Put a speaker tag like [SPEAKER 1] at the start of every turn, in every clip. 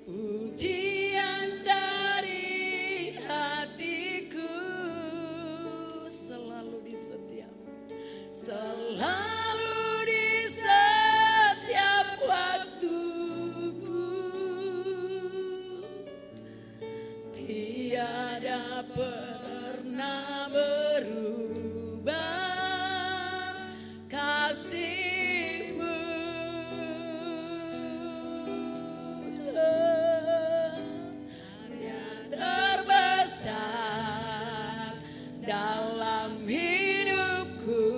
[SPEAKER 1] Pujian dari hatiku selalu di setiap waktuku, tiada pernah berubah kasih-Mu. Terbesar dalam hidupku,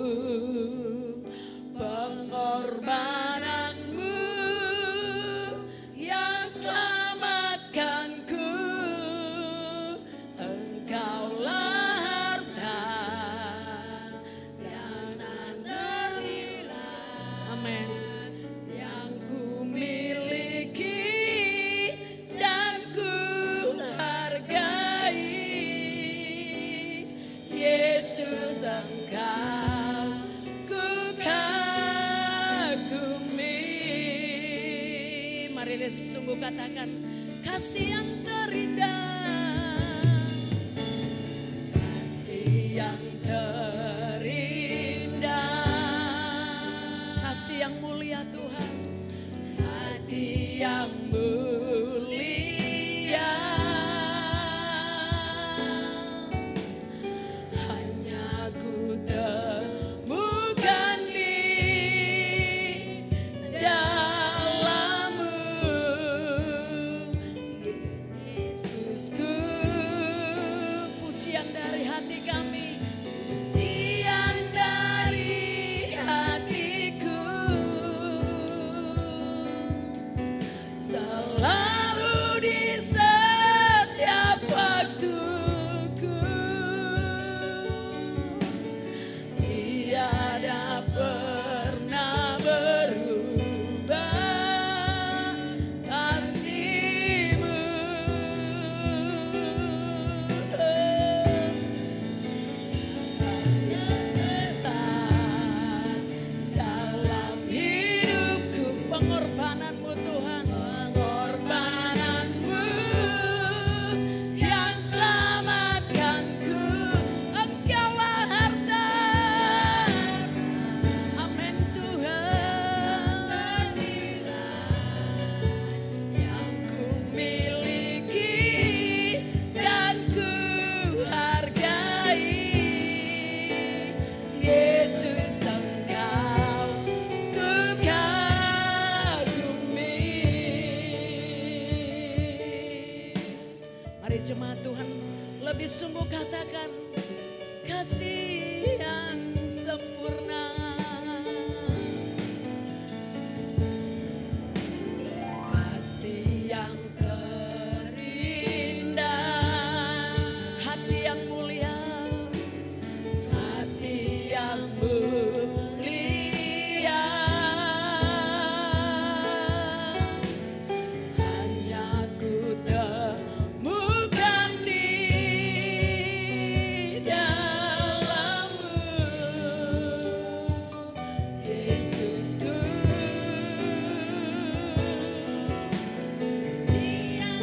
[SPEAKER 1] pengorbananmu yang selamatkanku. Engkaulah harta yang tak ternilai, amin, yang ku miliki dan ku hargai. Yesus, Engkau ku kagumi. Mari sungguh katakan kasih yang terindah, kasih yang terindah, kasih yang mulia Tuhan, hati yang mulia. Hanya ku temukan di dalam-Mu, Yesusku. Pujian dari hati kami, pujian dari hatiku, selalu di setiap waktuku, tiada pernah berubah kasih-Mu. Dalam hidupku, pengorbanan-Mu Tuhan, pengorbanan-Mu yang selamatkanku. Engkaulah harta, amin Tuhan, yang ku miliki dan ku hargai. Yesus, Engkau ku kagumi. Mari jemaat Tuhan lebih sungguh katakan kasih yang sempurna, kasih yang terindah, hati yang mulia, hati yang mulia. Hanya ku temukan di dalam-Mu, Yesusku. Tiada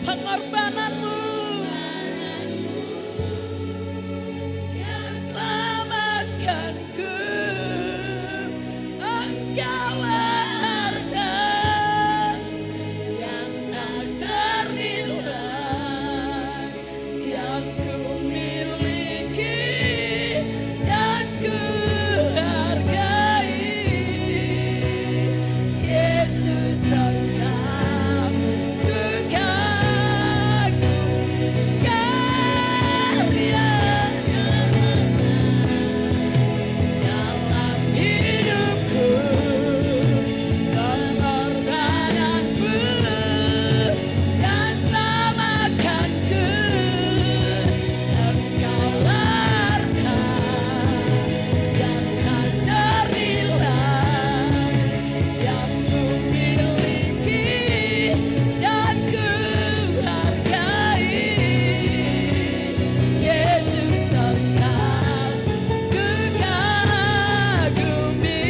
[SPEAKER 1] pengorbananmu yang selamatkanku. Engkaulah harta yang tak ternilai yang ku miliki dan ku hargai. Yesus engkau ku kagumi, karya dalam hidupku, pengorbananmu dan selamatkanku. Engkaulah harta yang tak ternilai yang ku miliki dan ku hargai. Yesus engkau ku kagumi,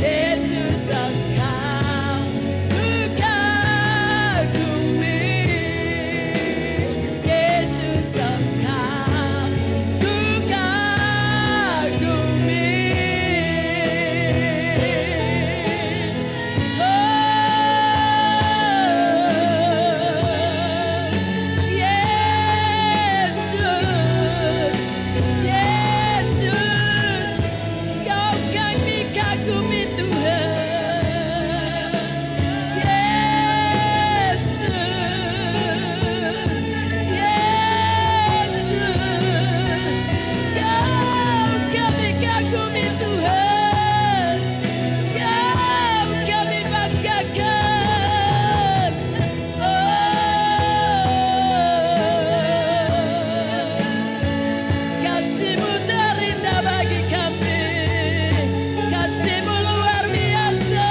[SPEAKER 1] Yesus engkau ku kagumi, Yesus engkau ku kagumi. Yesus, Kau kami kagumi Tuhan. Yesus, Kau kami kagumi Tuhan. Kau kami banggakan. Kasih-Mu terindah bagi kami, kasih-Mu luar biasa.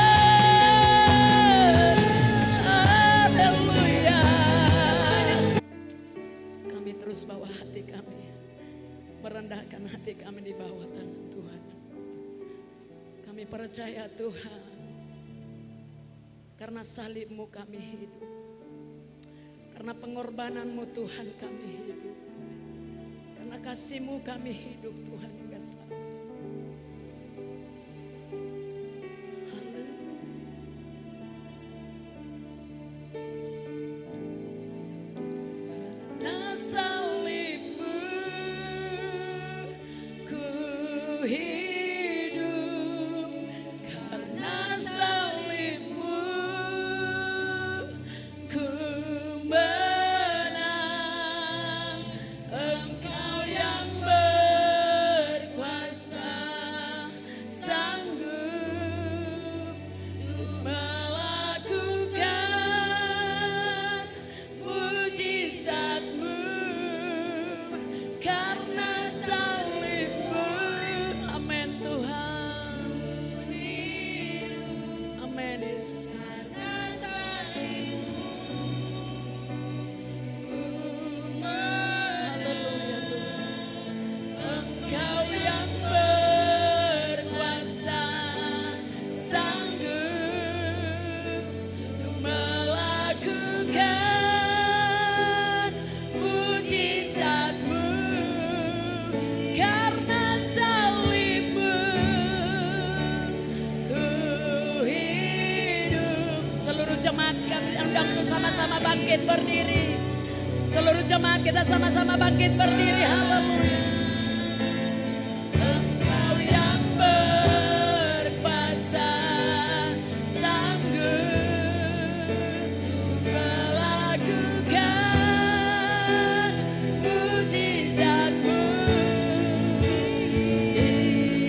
[SPEAKER 1] Haleluya. Kami terus bawa hati kami, merendahkan hati kami di bawah tangan Tuhan. Kami percaya Tuhan, karena salib-Mu kami hidup, karena pengorbanan-Mu Tuhan kami hidup, karena kasih-Mu kami hidup Tuhan hingga saat ini. Haleluya. Karena salib-Mu ku hidup, karena salib-Mu ku menang. Engkau yang berkuasa, sanggup untuk melakukan mujizat-Mu. Karena salib-Mu, amin Tuhan, amin Yesus. Haleluya Tuhan. Engkau yang berkuasa, sanggup untuk melakukan mujizat-Mu. Karena salib-Mu ku hidup. Seluruh jemaat kami undang untuk sama-sama bangkit berdiri. Seluruh jemaat kita sama-sama bangkit berdiri. Haleluya. Engkau yang berkuasa, sanggup melakukan mujizat-Mu.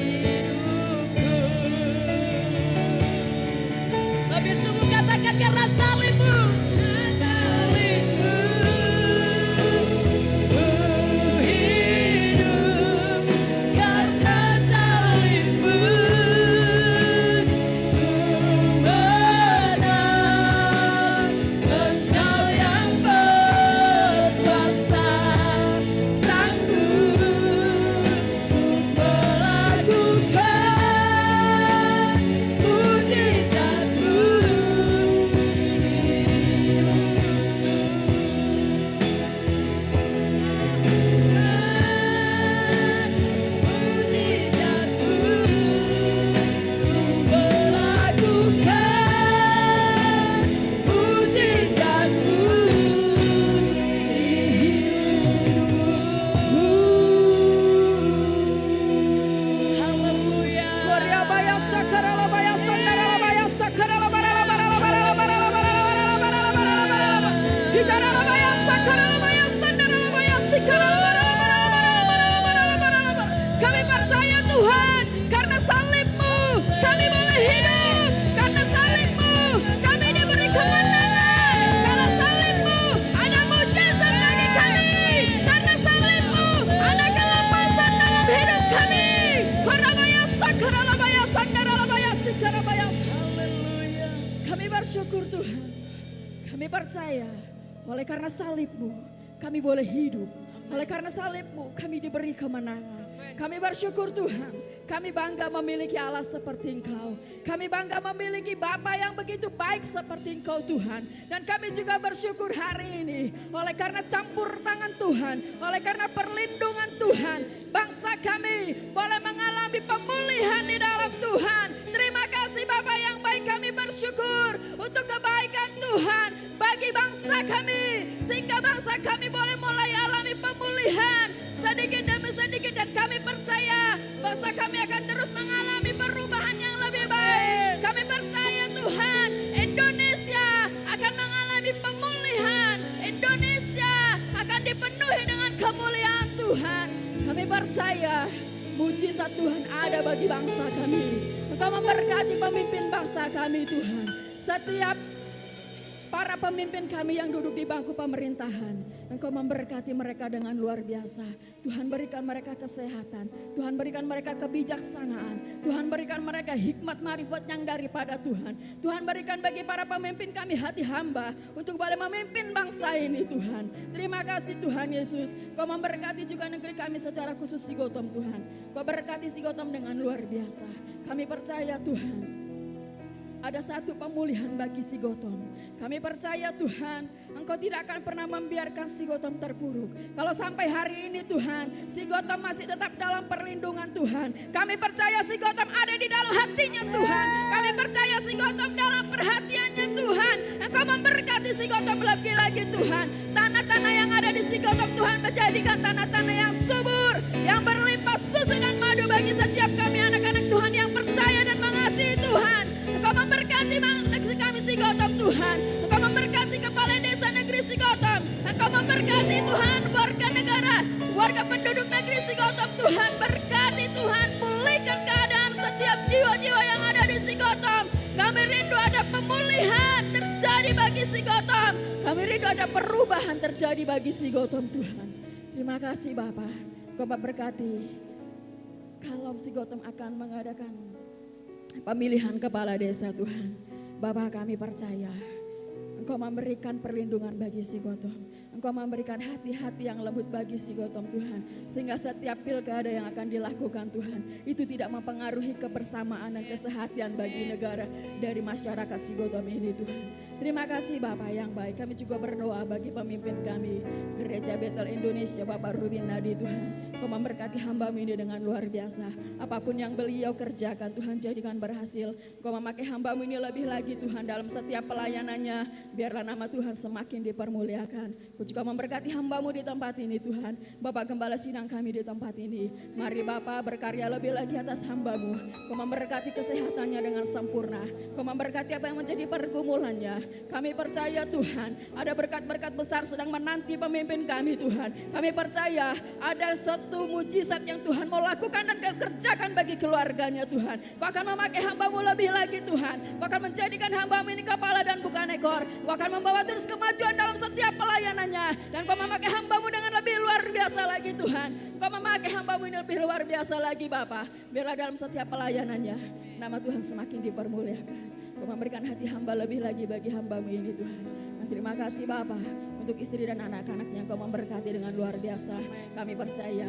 [SPEAKER 1] Hidupku lebih sungguh katakan karena salib-Mu. Salib-Mu ku hidup, karena salib-Mu ku menang. Engkau yang berkuasa, sanggup untuk melakukan mujizat-Mu. Kami percaya Tuhan, karena salib-Mu kami boleh hidup. Karena salib-Mu kami diberi kemenangan. Karena salib-Mu ada mujizat bagi kami. Karena salib-Mu ada kelepasan dalam hidup kami. Kami bersyukur Tuhan. Kami percaya oleh karena salib-Mu kami boleh hidup. Oleh karena salib-Mu kami diberi kemenangan. Kami bersyukur Tuhan, kami bangga memiliki Allah seperti Engkau. Kami bangga memiliki Bapa yang begitu baik seperti Engkau Tuhan. Dan kami juga bersyukur hari ini, oleh karena campur tangan Tuhan, oleh karena perlindungan Tuhan, bangsa kami boleh mengalami pemulihan di dalam Tuhan. Terima kasih Bapa yang baik, kami bersyukur untuk kebaikan Tuhan bagi bangsa kami. Sehingga bangsa kami boleh mulai alami pemulihan sedikit demi sedikit, dan kami percaya bangsa kami akan terus mengalami perubahan yang lebih baik. Kami percaya Tuhan, Indonesia akan mengalami pemulihan. Indonesia akan dipenuhi dengan kemuliaan Tuhan. Kami percaya mujizat Tuhan ada bagi bangsa kami. Engkau memberkati pemimpin bangsa kami Tuhan. Setiap para pemimpin kami yang duduk di bangku pemerintahan, Engkau memberkati mereka dengan luar biasa. Tuhan berikan mereka kesehatan, Tuhan berikan mereka kebijaksanaan, Tuhan berikan mereka hikmat marifat yang daripada Tuhan. Tuhan berikan bagi para pemimpin kami hati hamba untuk boleh memimpin bangsa ini Tuhan. Terima kasih Tuhan Yesus. Kau memberkati juga negeri kami secara khusus Sigotom Tuhan. Kau berkati Sigotom dengan luar biasa. Kami percaya Tuhan, ada satu pemulihan bagi Sigotom. Kami percaya Tuhan, Engkau tidak akan pernah membiarkan Sigotom terpuruk. Kalau sampai hari ini Tuhan, Sigotom masih tetap dalam perlindungan Tuhan. Kami percaya Sigotom ada di dalam hatinya Tuhan. Kami percaya Sigotom dalam perhatiannya Tuhan. Engkau memberkati Sigotom lebih lagi Tuhan. Tanah-tanah yang ada di Sigotom Tuhan menjadikan tanah-tanah yang subur, yang berlimpah susu dan madu bagi setiap kami anak-anak Tuhan yang percaya dan mengasihi Tuhan. Engkau memberkati negeri kami Sigotom Tuhan. Engkau memberkati kepala desa negeri Sigotom. Engkau memberkati Tuhan warga negara, warga penduduk negeri Sigotom Tuhan. Berkati Tuhan, pulihkan keadaan setiap jiwa-jiwa yang ada di Sigotom. Kami rindu ada pemulihan terjadi bagi Sigotom. Kami rindu ada perubahan terjadi bagi Sigotom Tuhan. Terima kasih Bapa. Engkau memberkati. Kalau Sigotom akan mengadakan pemilihan kepala desa Tuhan, Bapa kami percaya Engkau memberikan perlindungan bagi Sigotom. Engkau memberikan hati-hati yang lembut bagi Sigotom Tuhan. Sehingga setiap pilkada yang akan dilakukan Tuhan, itu tidak mempengaruhi kebersamaan dan kesehatan bagi negara dari masyarakat Sigotom ini Tuhan. Terima kasih Bapak yang baik. Kami juga berdoa bagi pemimpin kami, Gereja Betel Indonesia, Bapak Rubin Nadi Tuhan. Kau memberkati hamba-Mu ini dengan luar biasa. Apapun yang beliau kerjakan Tuhan jadikan berhasil. Kau memakai hamba-Mu ini lebih lagi Tuhan dalam setiap pelayanannya. Biarlah nama Tuhan semakin dipermuliakan. Kau juga memberkati hamba-Mu di tempat ini Tuhan. Bapak Gembala sidang kami di tempat ini. Mari Bapak berkarya lebih lagi atas hamba-Mu. Kau memberkati kesehatannya dengan sempurna. Kau memberkati apa yang menjadi pergumulannya. Kami percaya Tuhan, ada berkat-berkat besar sedang menanti pemimpin kami Tuhan. Kami percaya ada suatu mujizat yang Tuhan mau lakukan dan Kau kerjakan bagi keluarganya Tuhan. Kau akan memakai hamba-Mu lebih lagi Tuhan. Kau akan menjadikan hamba-Mu ini kepala dan bukan ekor. Kau akan membawa terus kemajuan dalam setiap pelayanannya. Dan Kau memakai hamba-Mu dengan lebih luar biasa lagi Tuhan. Kau memakai hamba-Mu ini lebih luar biasa lagi Bapa. Biarlah dalam setiap pelayanannya nama Tuhan semakin dipermuliakan. Kau memberikan hati hamba lebih lagi bagi hamba-Mu ini Tuhan. Dan terima kasih Bapa untuk istri dan anak-anaknya Kau memberkati dengan luar biasa. Kami percaya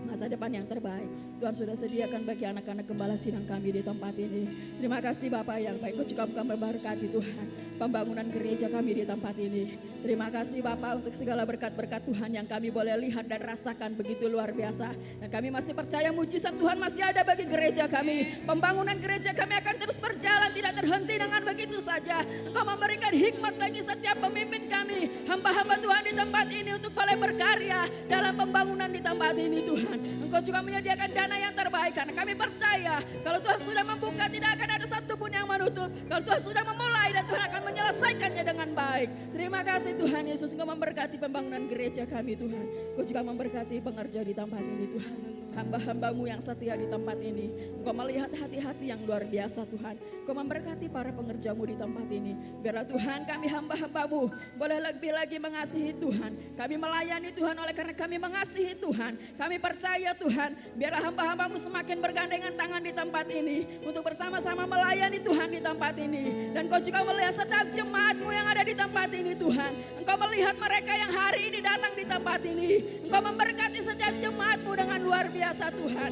[SPEAKER 1] masa depan yang terbaik Tuhan sudah sediakan bagi anak-anak gembala sidang kami di tempat ini. Terima kasih Bapak yang baik. Kau juga memberkati Tuhan pembangunan gereja kami di tempat ini. Terima kasih Bapak untuk segala berkat-berkat Tuhan yang kami boleh lihat dan rasakan begitu luar biasa. Dan kami masih percaya mujizat Tuhan masih ada bagi gereja kami. Pembangunan gereja kami akan terus berjalan tidak terhenti dengan begitu saja. Engkau memberikan hikmat bagi setiap pemimpin kami, hamba-hamba Tuhan di tempat ini untuk boleh berkarya dalam pembangunan di tempat ini Tuhan. Engkau juga menyediakan dana yang terbaik. Karena kami percaya kalau Tuhan sudah membuka tidak akan ada satupun yang menutup. Kalau Tuhan sudah memulai dan Tuhan akan menyelesaikannya dengan baik. Terima kasih Tuhan Yesus. Engkau memberkati pembangunan gereja kami Tuhan. Engkau juga memberkati pengerja di tempat ini Tuhan. Hamba-hambamu yang setia di tempat ini. Engkau melihat hati-hati yang luar biasa Tuhan. Engkau memberkati para pengerjamu di tempat ini. Biarlah Tuhan kami hamba-hambamu boleh lebih lagi mengasihi Tuhan. Kami melayani Tuhan oleh karena kami mengasihi Tuhan. Kami percaya Tuhan. Biarlah hamba-hambamu semakin bergandengan tangan di tempat ini. Untuk bersama-sama melayani Tuhan di tempat ini. Dan Kau juga melihat setiap jemaatmu yang ada di tempat ini Tuhan. Engkau melihat mereka yang hari ini datang di tempat ini. Engkau memberkati setiap jemaatmu dengan luar biasa Tuhan.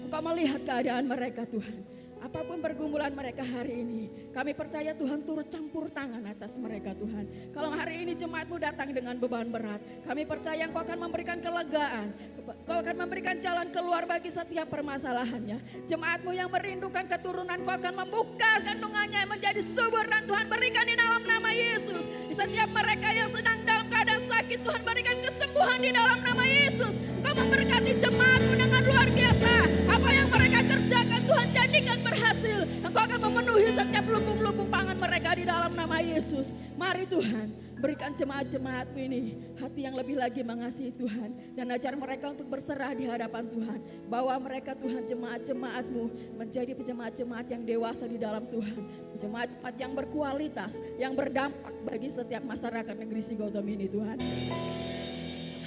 [SPEAKER 1] Engkau melihat keadaan mereka Tuhan. Apapun pergumulan mereka hari ini, kami percaya Tuhan turut campur tangan atas mereka Tuhan. Kalau hari ini jemaatmu datang dengan beban berat, kami percaya Engkau akan memberikan kelegaan. Engkau akan memberikan jalan keluar bagi setiap permasalahannya. Jemaatmu yang merindukan keturunan, Engkau akan membuka kandungannya menjadi subur dan Tuhan berikan di dalam nama Yesus. Di setiap mereka yang sedang dalam keadaan sakit, Tuhan berikan kesembuhan di dalam nama Yesus. Engkau memberkati jemaatmu dengan luar biasa. Apa yang mereka kerjakan Tuhan jadikan berhasil. Engkau akan memenuhi setiap lumbung-lumbung pangan mereka di dalam nama Yesus. Mari Tuhan, berikan jemaat-jemaatmu ini hati yang lebih lagi mengasihi Tuhan. Dan ajar mereka untuk berserah di hadapan Tuhan. Bawa mereka Tuhan jemaat-jemaatmu menjadi jemaat-jemaat yang dewasa di dalam Tuhan. Jemaat-jemaat yang berkualitas, yang berdampak bagi setiap masyarakat negeri Sigotom ini Tuhan.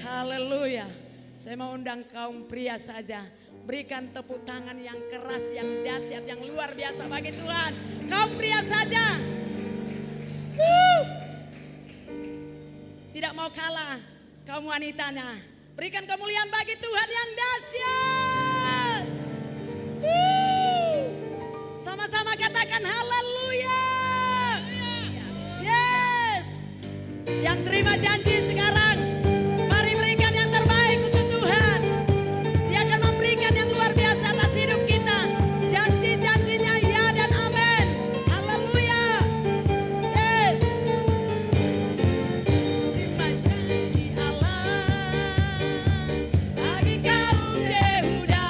[SPEAKER 2] Haleluya. Saya mau undang kaum pria saja. Berikan tepuk tangan yang keras, yang dahsyat, yang luar biasa bagi Tuhan. Kaum pria saja. Tidak mau kalah kaum wanitanya. Berikan kemuliaan bagi Tuhan yang dahsyat. Sama-sama katakan haleluya. Yes. Yang terima janji sekarang, mari berikan yang terbaik untuk Tuhan. Dia akan memberikan yang luar biasa atas hidup kita. Janji-janjinya ya dan amin. Haleluya. Yes. Terima janji Allah bagi kaum Yehuda,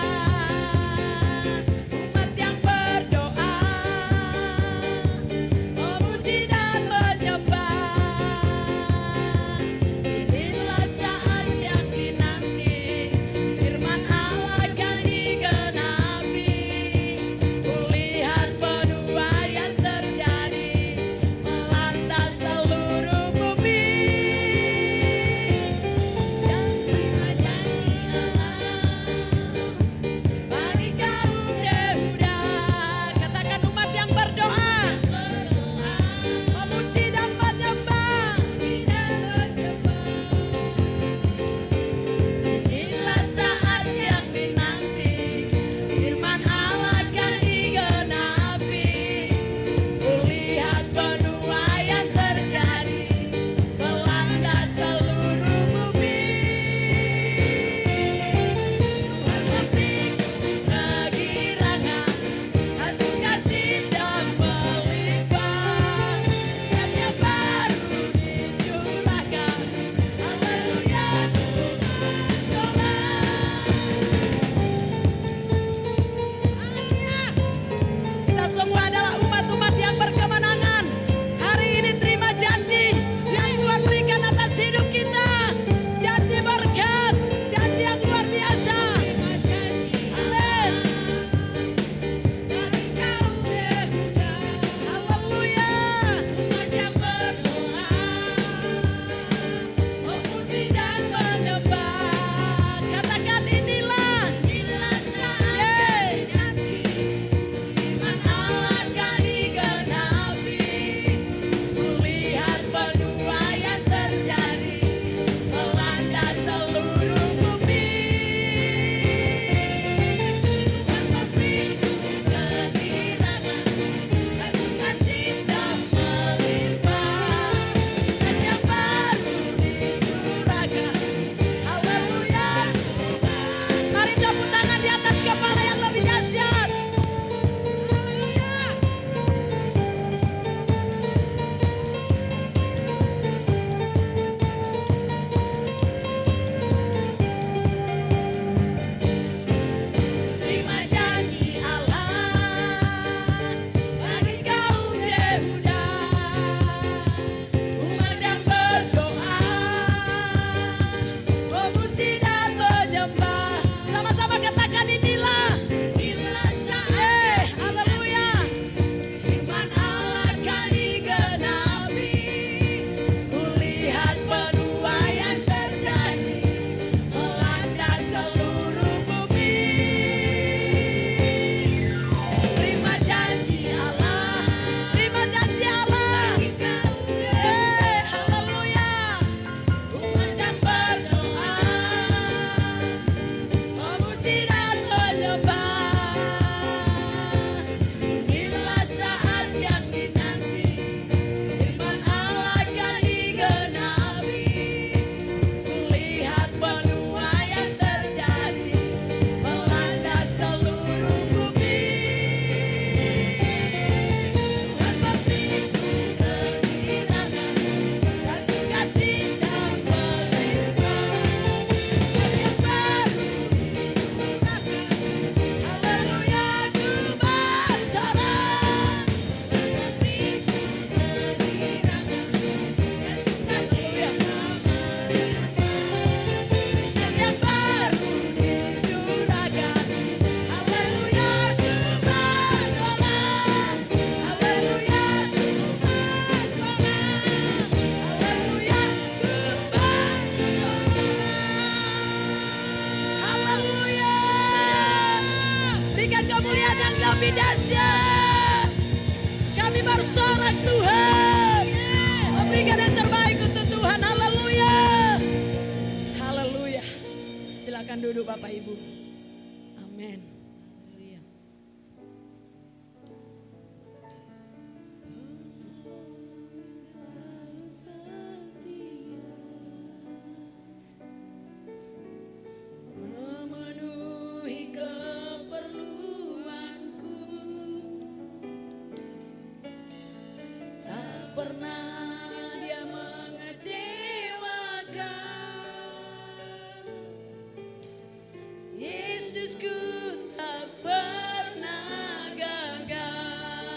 [SPEAKER 2] umat yang berdoa, memuji dan menyembah. Tuhan yang lebih dahsyat. Kami bersorak Tuhan, memberikan yang terbaik untuk Tuhan. Haleluya. Haleluya. Silakan duduk Bapak Ibu. Amin. Memenuhi keperluanku, tak pernah Dia mengecewakan. Yesusku tak pernah gagal.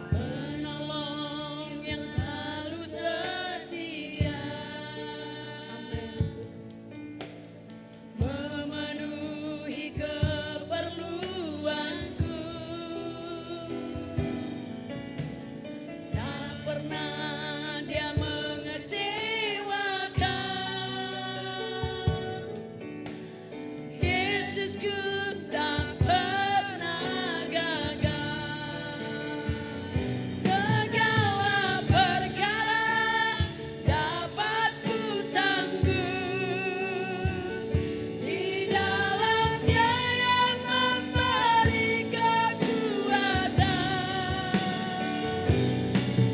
[SPEAKER 2] Penolong yang selalu setia, memenuhi keperluanku, tak pernah Dia mengecewakan. Yesusku tak pernah gagal. Segala perkara dapat ku tanggung di dalam Dia yang memberi kekuatan.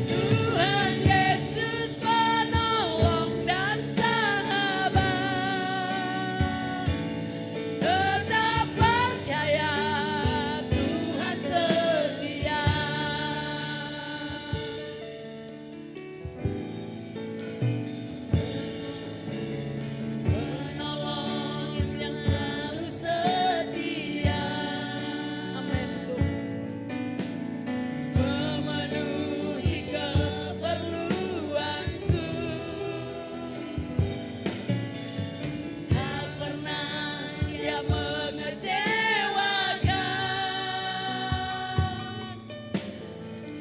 [SPEAKER 2] Tuhan Yesus penolong dan sahabat, tetap percaya Tuhan setia. Penolong yang selalu setia. Amin Tuhan. Memenuhi keperluanku, tak pernah Dia mengecewakan.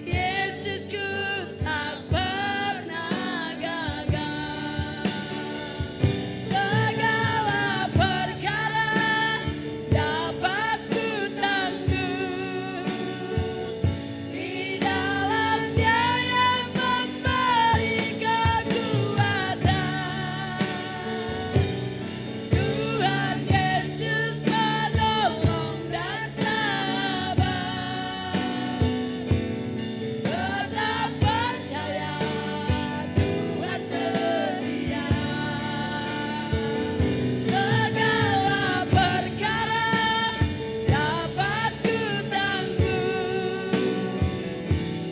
[SPEAKER 2] Yesusku tak pernah gagal. Segala perkara dapat ku tanggung di dalam Dia yang memberi kekuatan. Tuhan Yesus penolong dan sahabat, tetap percaya Tuhan setia. Segala perkara dapat ku tanggung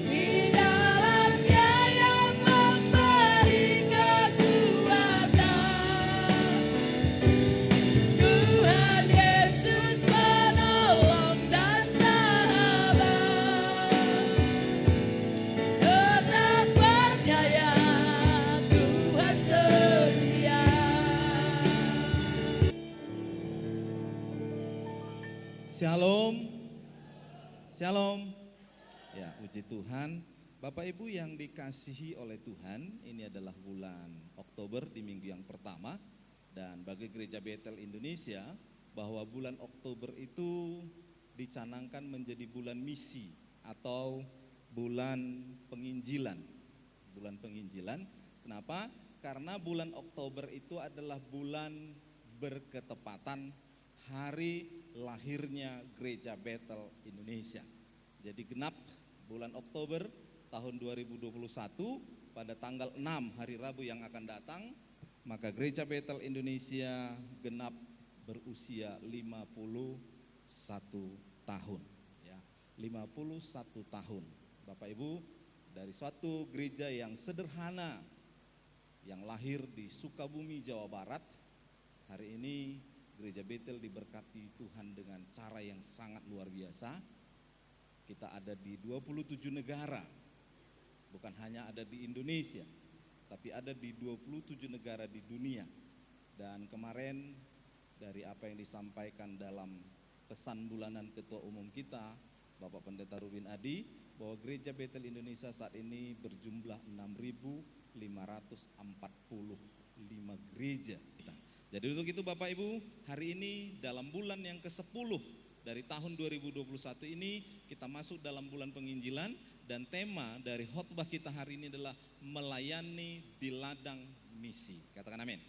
[SPEAKER 2] di dalam Dia yang memberi kekuatan. Tuhan Yesus penolong dan sahabat, tetap percaya Tuhan setia.
[SPEAKER 3] Shalom. Shalom. Ya, puji Tuhan. Bapak Ibu yang dikasihi oleh Tuhan, ini adalah bulan Oktober di minggu yang pertama. Dan bagi Gereja Betel Indonesia, bahwa bulan Oktober itu dicanangkan menjadi bulan misi atau bulan penginjilan. Bulan penginjilan, kenapa? Karena bulan Oktober itu adalah bulan berketepatan hari lahirnya Gereja Betel Indonesia. Jadi genap bulan Oktober tahun 2021 pada tanggal 6 hari Rabu yang akan datang, maka Gereja Betel Indonesia genap berusia 51 tahun. Ya, 51 tahun. Bapak Ibu, dari suatu gereja yang sederhana, yang lahir di Sukabumi, Jawa Barat, hari ini Gereja Betel diberkati Tuhan dengan cara yang sangat luar biasa. Kita ada di 27 negara, bukan hanya ada di Indonesia, tapi ada di 27 negara di dunia. Dan kemarin dari apa yang disampaikan dalam pesan bulanan Ketua Umum kita, Bapak Pendeta Rubin Adi, bahwa Gereja Betel Indonesia saat ini berjumlah 6.540 5 gereja kita. Jadi untuk itu Bapak Ibu, hari ini dalam bulan yang ke-10 dari tahun 2021 ini kita masuk dalam bulan penginjilan, dan tema dari khotbah kita hari ini adalah melayani di ladang misi. Katakan amin.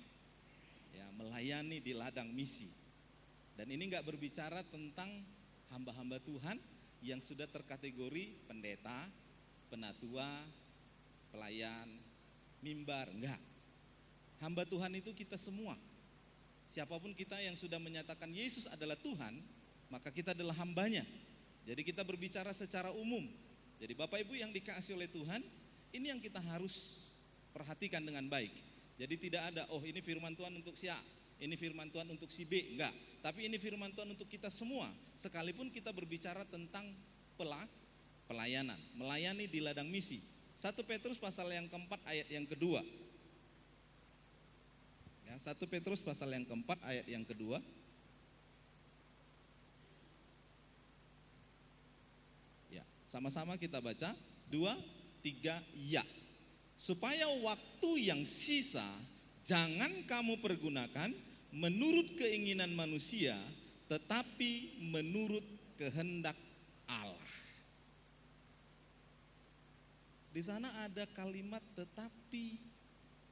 [SPEAKER 3] Ya, melayani di ladang misi. Dan ini enggak berbicara tentang hamba-hamba Tuhan yang sudah terkategori pendeta, penatua, pelayan, mimbar, enggak. Hamba Tuhan itu kita semua. Siapapun kita yang sudah menyatakan Yesus adalah Tuhan, maka kita adalah hambanya. Jadi kita berbicara secara umum. Jadi Bapak Ibu yang dikasihi oleh Tuhan, ini yang kita harus perhatikan dengan baik. Jadi tidak ada, oh ini firman Tuhan untuk si A, ini firman Tuhan untuk si B, enggak. Tapi ini firman Tuhan untuk kita semua. Sekalipun kita berbicara tentang pelayanan, melayani di ladang misi. 1 Petrus pasal yang keempat ayat yang kedua. Ya, 1 Petrus pasal yang keempat ayat yang kedua. Ya, sama-sama kita baca. 2, 3, ya. Supaya waktu yang sisa jangan kamu pergunakan menurut keinginan manusia, tetapi menurut kehendak Allah. Di sana ada kalimat tetapi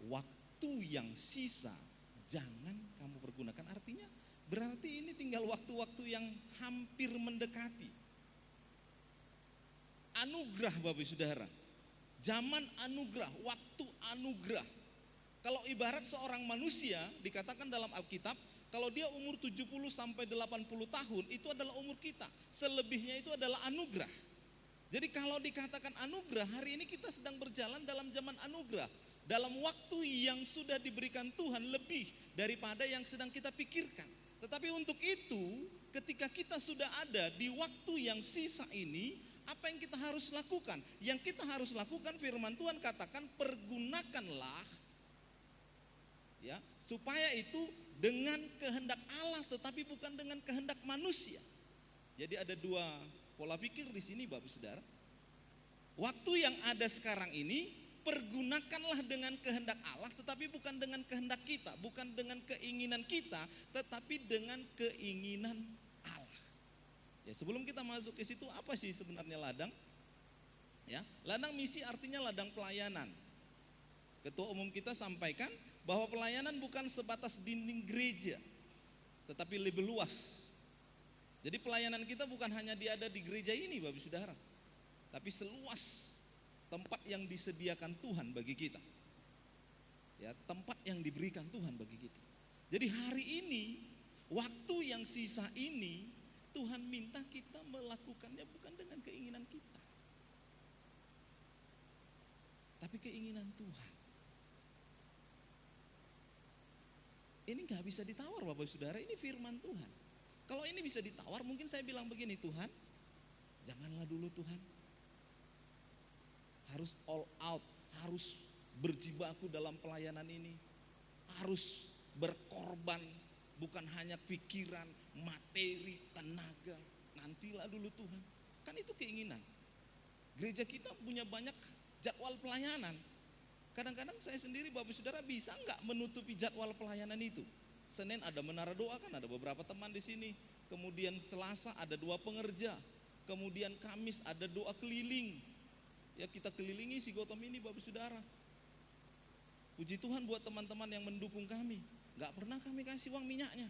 [SPEAKER 3] waktu yang sisa jangan kamu pergunakan. Artinya berarti ini tinggal waktu-waktu yang hampir mendekati. Anugerah Bapak Saudara. Zaman anugerah, waktu anugerah. Kalau ibarat seorang manusia dikatakan dalam Alkitab, kalau dia umur 70 sampai 80 tahun itu adalah umur kita. Selebihnya itu adalah anugerah. Jadi kalau dikatakan anugerah, hari ini kita sedang berjalan dalam zaman anugerah. Dalam waktu yang sudah diberikan Tuhan lebih daripada yang sedang kita pikirkan. Tetapi untuk itu, ketika kita sudah ada di waktu yang sisa ini, apa yang kita harus lakukan? Yang kita harus lakukan, firman Tuhan katakan, pergunakanlah ya, supaya itu dengan kehendak Allah tetapi bukan dengan kehendak manusia. Jadi ada dua pola pikir di sini Bapak Saudara. Waktu yang ada sekarang ini pergunakanlah dengan kehendak Allah tetapi bukan dengan kehendak kita, bukan dengan keinginan kita, tetapi dengan keinginan Allah. Ya, sebelum kita masuk ke situ, apa sih sebenarnya ladang? Ya, ladang misi artinya ladang pelayanan. Ketua umum kita sampaikan bahwa pelayanan bukan sebatas dinding gereja, tetapi lebih luas. Jadi pelayanan kita bukan hanya ada di gereja ini Bapak Saudara, tapi seluas tempat yang disediakan Tuhan bagi kita. Ya, tempat yang diberikan Tuhan bagi kita. Jadi hari ini, waktu yang sisa ini, Tuhan minta kita melakukannya bukan dengan keinginan kita, tapi keinginan Tuhan. Ini gak bisa ditawar Bapak Saudara, ini firman Tuhan. Kalau ini bisa ditawar, mungkin saya bilang begini, Tuhan, janganlah dulu Tuhan. Harus all out, harus berjibaku dalam pelayanan ini. Harus berkorban, bukan hanya pikiran, materi, tenaga. Nantilah dulu Tuhan. Kan itu keinginan. Gereja kita punya banyak jadwal pelayanan. Kadang-kadang saya sendiri Bapak Saudara bisa enggak menutupi jadwal pelayanan itu. Senin ada menara doa, kan ada beberapa teman di sini. Kemudian Selasa ada 2 pengerja. Kemudian Kamis ada doa keliling. Ya, kita kelilingi si Gotom ini Bapak Saudara. Puji Tuhan buat teman-teman yang mendukung kami. Enggak pernah kami kasih uang minyaknya.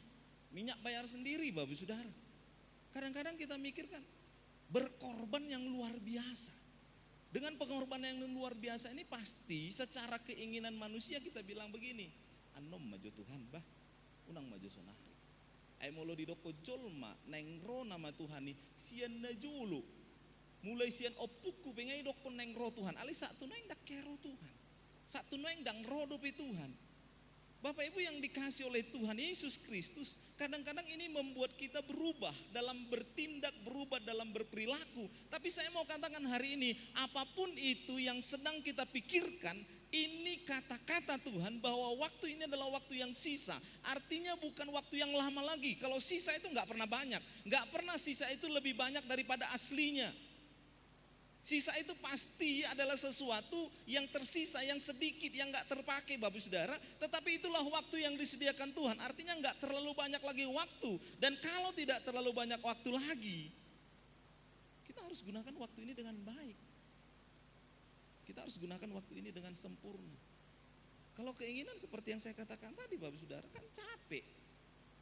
[SPEAKER 3] Minyak bayar sendiri Bapak Saudara. Kadang-kadang kita mikirkan berkorban yang luar biasa. Dengan pengorbanan yang luar biasa ini pasti secara keinginan manusia kita bilang begini, anom maju Tuhan bah, unang maju sonari. Ay molo di doko jolma nengro nama Tuhan ni sian na julu. Mulai sian opukku pengai doko nengro Tuhan. Ali satu neng dak kero Tuhan. Satu neng dang rodopi Tuhan. Bapak Ibu yang dikasih oleh Tuhan Yesus Kristus, kadang-kadang ini membuat kita berubah dalam bertindak, berubah dalam berperilaku. Tapi saya mau katakan hari ini, apapun itu yang sedang kita pikirkan, ini kata-kata Tuhan bahwa waktu ini adalah waktu yang sisa. Artinya bukan waktu yang lama lagi. Kalau sisa itu gak pernah banyak. Gak pernah sisa itu lebih banyak daripada aslinya. Sisa itu pasti adalah sesuatu yang tersisa, yang sedikit, yang gak terpakai Bapak Saudara. Tetapi itulah waktu yang disediakan Tuhan. Artinya gak terlalu banyak lagi waktu. Dan kalau tidak terlalu banyak waktu lagi, kita harus gunakan waktu ini dengan baik. Kita harus gunakan waktu ini dengan sempurna. Kalau keinginan seperti yang saya katakan tadi Bapak Saudara, kan capek.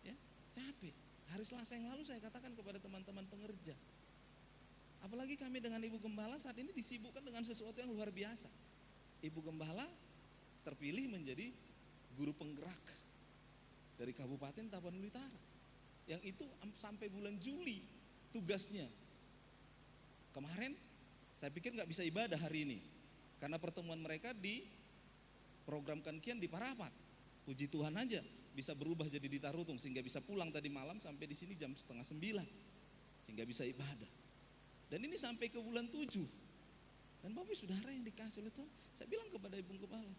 [SPEAKER 3] Ya, capek. Hari Selasa yang lalu saya katakan kepada teman-teman pengerja, apalagi kami dengan Ibu Gembala saat ini disibukkan dengan sesuatu yang luar biasa. Ibu Gembala terpilih menjadi guru penggerak dari Kabupaten Tapanuli Utara. Yang itu sampai bulan Juli tugasnya. Kemarin saya pikir gak bisa ibadah hari ini, karena pertemuan mereka diprogramkan kian di Parapat. Puji Tuhan aja bisa berubah jadi di Tarutung, sehingga bisa pulang tadi malam sampai di sini jam 8:30, sehingga bisa ibadah. Dan ini sampai ke bulan 7. Dan Bapak Saudara yang dikasih oleh Tuhan, saya bilang kepada Ibu Gembala,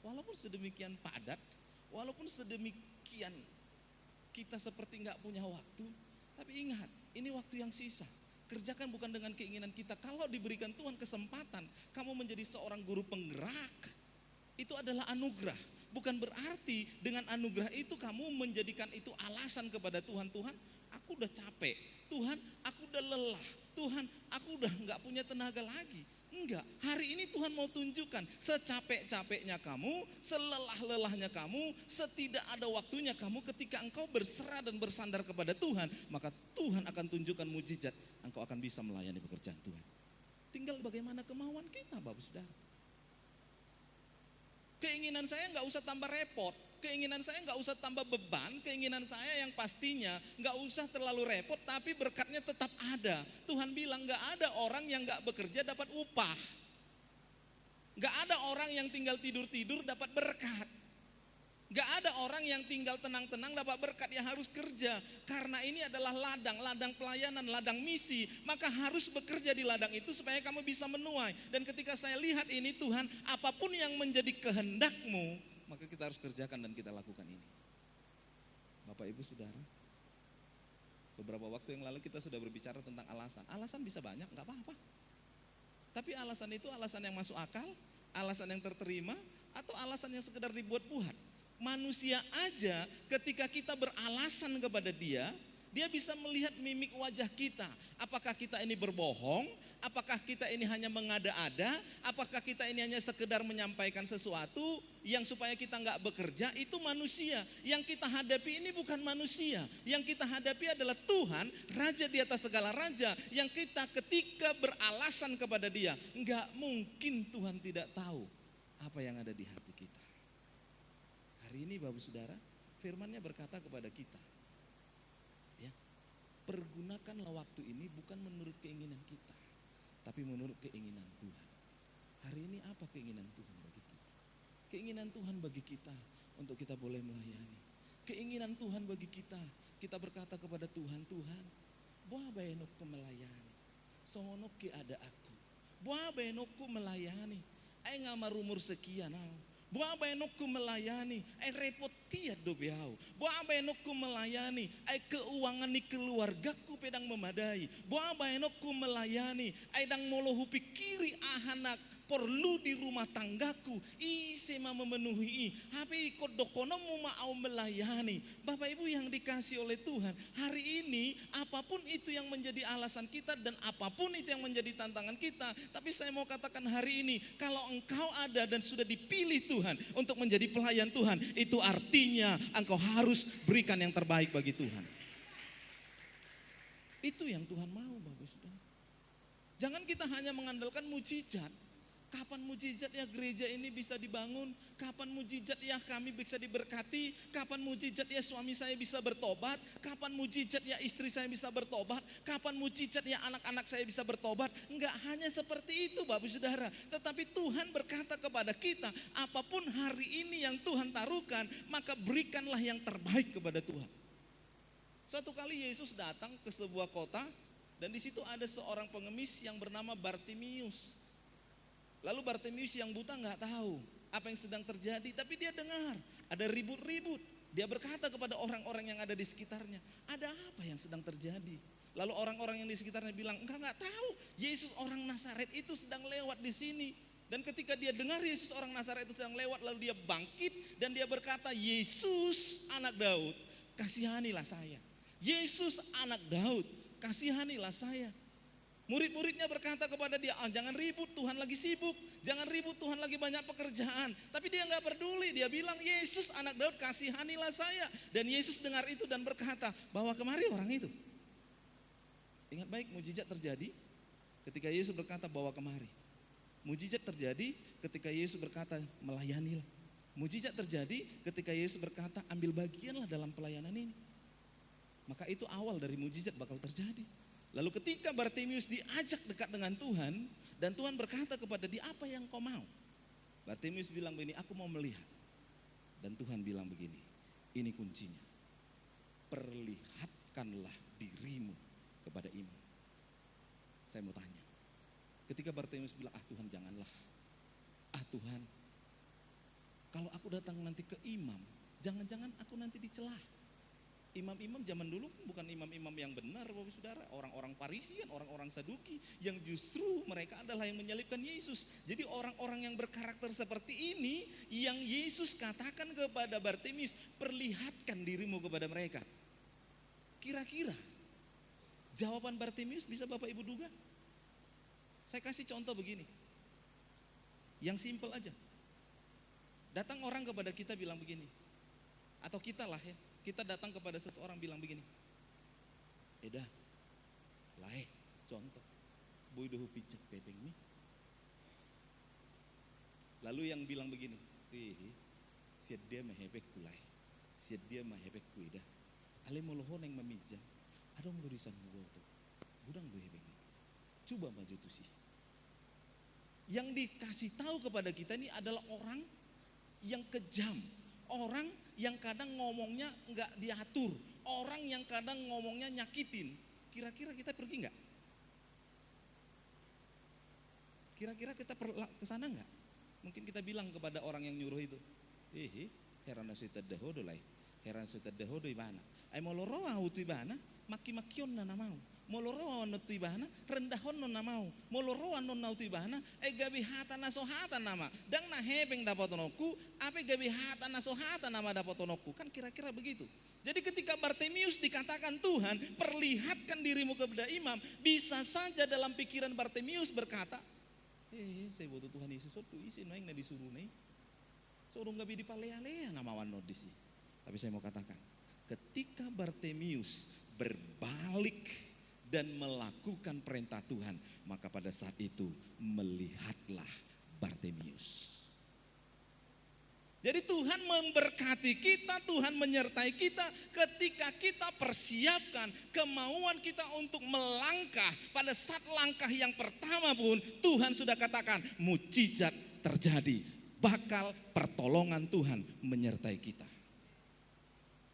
[SPEAKER 3] walaupun sedemikian padat, walaupun sedemikian kita seperti gak punya waktu, tapi ingat, ini waktu yang sisa. Kerjakan bukan dengan keinginan kita. Kalau diberikan Tuhan kesempatan, kamu menjadi seorang guru penggerak, itu adalah anugerah. Bukan berarti dengan anugerah itu kamu menjadikan itu alasan kepada Tuhan. Tuhan, aku udah capek. Tuhan, aku udah lelah. Tuhan, aku udah gak punya tenaga lagi. Enggak, hari ini Tuhan mau tunjukkan secapek-capeknya kamu, selelah-lelahnya kamu, setidak ada waktunya kamu ketika engkau berserah dan bersandar kepada Tuhan, maka Tuhan akan tunjukkan mujizat, engkau akan bisa melayani pekerjaan Tuhan. Tinggal bagaimana kemauan kita Bapak Saudara. Keinginan saya gak usah tambah repot, keinginan saya gak usah tambah beban, keinginan saya yang pastinya gak usah terlalu repot, tapi berkatnya tetap ada. Tuhan bilang gak ada orang yang gak bekerja dapat upah. Gak ada orang yang tinggal tidur-tidur dapat berkat. Gak ada orang yang tinggal tenang-tenang dapat berkat, ya harus kerja. Karena ini adalah ladang pelayanan, ladang misi. Maka harus bekerja di ladang itu supaya kamu bisa menuai. Dan ketika saya lihat ini Tuhan, apapun yang menjadi kehendak-Mu, maka kita harus kerjakan dan kita lakukan ini. Bapak Ibu Saudara, beberapa waktu yang lalu kita sudah berbicara tentang alasan. Alasan bisa banyak, gak apa-apa. Tapi alasan itu alasan yang masuk akal, alasan yang terterima, atau alasan yang sekedar dibuat-buat. Manusia aja ketika kita beralasan kepada dia bisa melihat mimik wajah kita. Apakah kita ini berbohong? Apakah kita ini hanya mengada-ada? Apakah kita ini hanya sekedar menyampaikan sesuatu yang supaya kita nggak bekerja? Itu manusia. Yang kita hadapi ini bukan manusia. Yang kita hadapi adalah Tuhan, Raja di atas segala raja. Yang kita ketika beralasan kepada dia, nggak mungkin Tuhan tidak tahu apa yang ada di hati kita. Hari ini Bapak Saudara, firman-Nya berkata kepada kita, ya, pergunakanlah waktu ini bukan menurut keinginan kita, tapi menurut keinginan Tuhan. Hari ini apa keinginan Tuhan bagi kita? Keinginan Tuhan bagi kita untuk kita boleh melayani. Keinginan Tuhan bagi kita, kita berkata kepada Tuhan, Tuhan, buah bayanokku melayani, songonokki ada aku. Buah bayanokku melayani, ay ngamarumur sekian Buah bayanokku melayani, ay repot tiad do beau. Buah bayanokku melayani, ay keuangan ni keluargaku pedang memadai. Buah bayanokku melayani, ay dang molohu pikiri ahanak perlu di rumah tanggaku, isema memenuhi, tapi ikut dokonomu mau melayani. Bapak Ibu yang dikasih oleh Tuhan, hari ini apapun itu yang menjadi alasan kita dan apapun itu yang menjadi tantangan kita, tapi saya mau katakan hari ini, kalau engkau ada dan sudah dipilih Tuhan untuk menjadi pelayan Tuhan, itu artinya engkau harus berikan yang terbaik bagi Tuhan. Itu yang Tuhan mau Bapak Saudara. Jangan kita hanya mengandalkan mujizat. Kapan mujizat ya gereja ini bisa dibangun? Kapan mujizat ya kami bisa diberkati? Kapan mujizat ya suami saya bisa bertobat? Kapan mujizat ya istri saya bisa bertobat? Kapan mujizat ya anak-anak saya bisa bertobat? Enggak hanya seperti itu Bapak Saudara. Tetapi Tuhan berkata kepada kita, apapun hari ini yang Tuhan taruhkan, maka berikanlah yang terbaik kepada Tuhan. Suatu kali Yesus datang ke sebuah kota dan di situ ada seorang pengemis yang bernama Bartimius. Lalu Bartimius yang buta nggak tahu apa yang sedang terjadi, tapi dia dengar ada ribut-ribut. Dia berkata kepada orang-orang yang ada di sekitarnya, ada apa yang sedang terjadi? Lalu orang-orang yang di sekitarnya bilang, engkau nggak tahu Yesus orang Nazaret itu sedang lewat di sini. Dan ketika dia dengar Yesus orang Nazaret itu sedang lewat, lalu dia bangkit dan dia berkata, Yesus anak Daud, kasihanilah saya. Yesus anak Daud, kasihanilah saya. Murid-muridnya berkata kepada dia, jangan ribut, Tuhan lagi sibuk. Jangan ribut, Tuhan lagi banyak pekerjaan. Tapi dia nggak peduli, dia bilang, Yesus anak Daud, kasihanilah saya. Dan Yesus dengar itu dan berkata, bawa kemari orang itu. Ingat baik, mujizat terjadi ketika Yesus berkata bawa kemari. Mujizat terjadi ketika Yesus berkata melayanilah. Mujizat terjadi ketika Yesus berkata ambil bagianlah dalam pelayanan ini. Maka itu awal dari mujizat bakal terjadi. Lalu ketika Bartimius diajak dekat dengan Tuhan dan Tuhan berkata kepada dia, apa yang kau mau? Bartimius bilang begini, aku mau melihat. Dan Tuhan bilang begini, ini kuncinya. Perlihatkanlah dirimu kepada imam. Saya mau tanya, ketika Bartimius bilang, Tuhan janganlah, Tuhan, kalau aku datang nanti ke imam, jangan-jangan aku nanti dicelah. Imam-imam zaman dulu bukan imam-imam yang benar, Bapak Saudara, orang-orang Parisian, orang-orang Saduki, yang justru mereka adalah yang menyalibkan Yesus. Jadi orang-orang yang berkarakter seperti ini, yang Yesus katakan kepada Bartimius, perlihatkan dirimu kepada mereka. Kira-kira jawaban Bartimius bisa Bapak Ibu duga? Saya kasih contoh begini, yang simpel aja. Datang orang kepada kita bilang begini, atau kita lah ya, kita datang kepada seseorang bilang begini, Eda, lae, contoh, boy dohu pijak pepeng mi. Lalu yang bilang begini, siat dia mahepek kulai, siat dia mahepek kuida, ale moloho neng memijang, adong berisan hugoto, budang boy hebeng. Coba maju tuh sih. Yang dikasih tahu kepada kita ini adalah orang yang kejam, orang yang kadang ngomongnya nggak diatur, orang yang kadang ngomongnya nyakitin. Kira-kira kita pergi nggak? Kira-kira kita ke sana nggak? Mungkin kita bilang kepada orang yang nyuruh itu, heran suita dahodo lai, heran suita dahodo ibana, ay moloro autu ibana, maki-makion na mau. Moloroan no tuibana, rendahon no namau, moloroan no nau tuibana, gabi hata nasohata nama, dang na hebeng dapotonoku, apa gabi hata nasohata nama dapotonoku, kan kira-kira begitu. Jadi ketika Bartimius dikatakan Tuhan, perlihatkan dirimu kepada imam, bisa saja dalam pikiran Bartimius berkata, saya butuh Tuhan Yesus, tuh isi noeng na disuruh nih, suruh gabi dipalea-lea nama wano disi. Tapi saya mau katakan, ketika Bartimius berbalik dan melakukan perintah Tuhan, maka pada saat itu melihatlah Bartimius. Jadi Tuhan memberkati kita, Tuhan menyertai kita ketika kita persiapkan kemauan kita untuk melangkah. Pada saat langkah yang pertama pun Tuhan sudah katakan mujizat terjadi, bakal pertolongan Tuhan menyertai kita.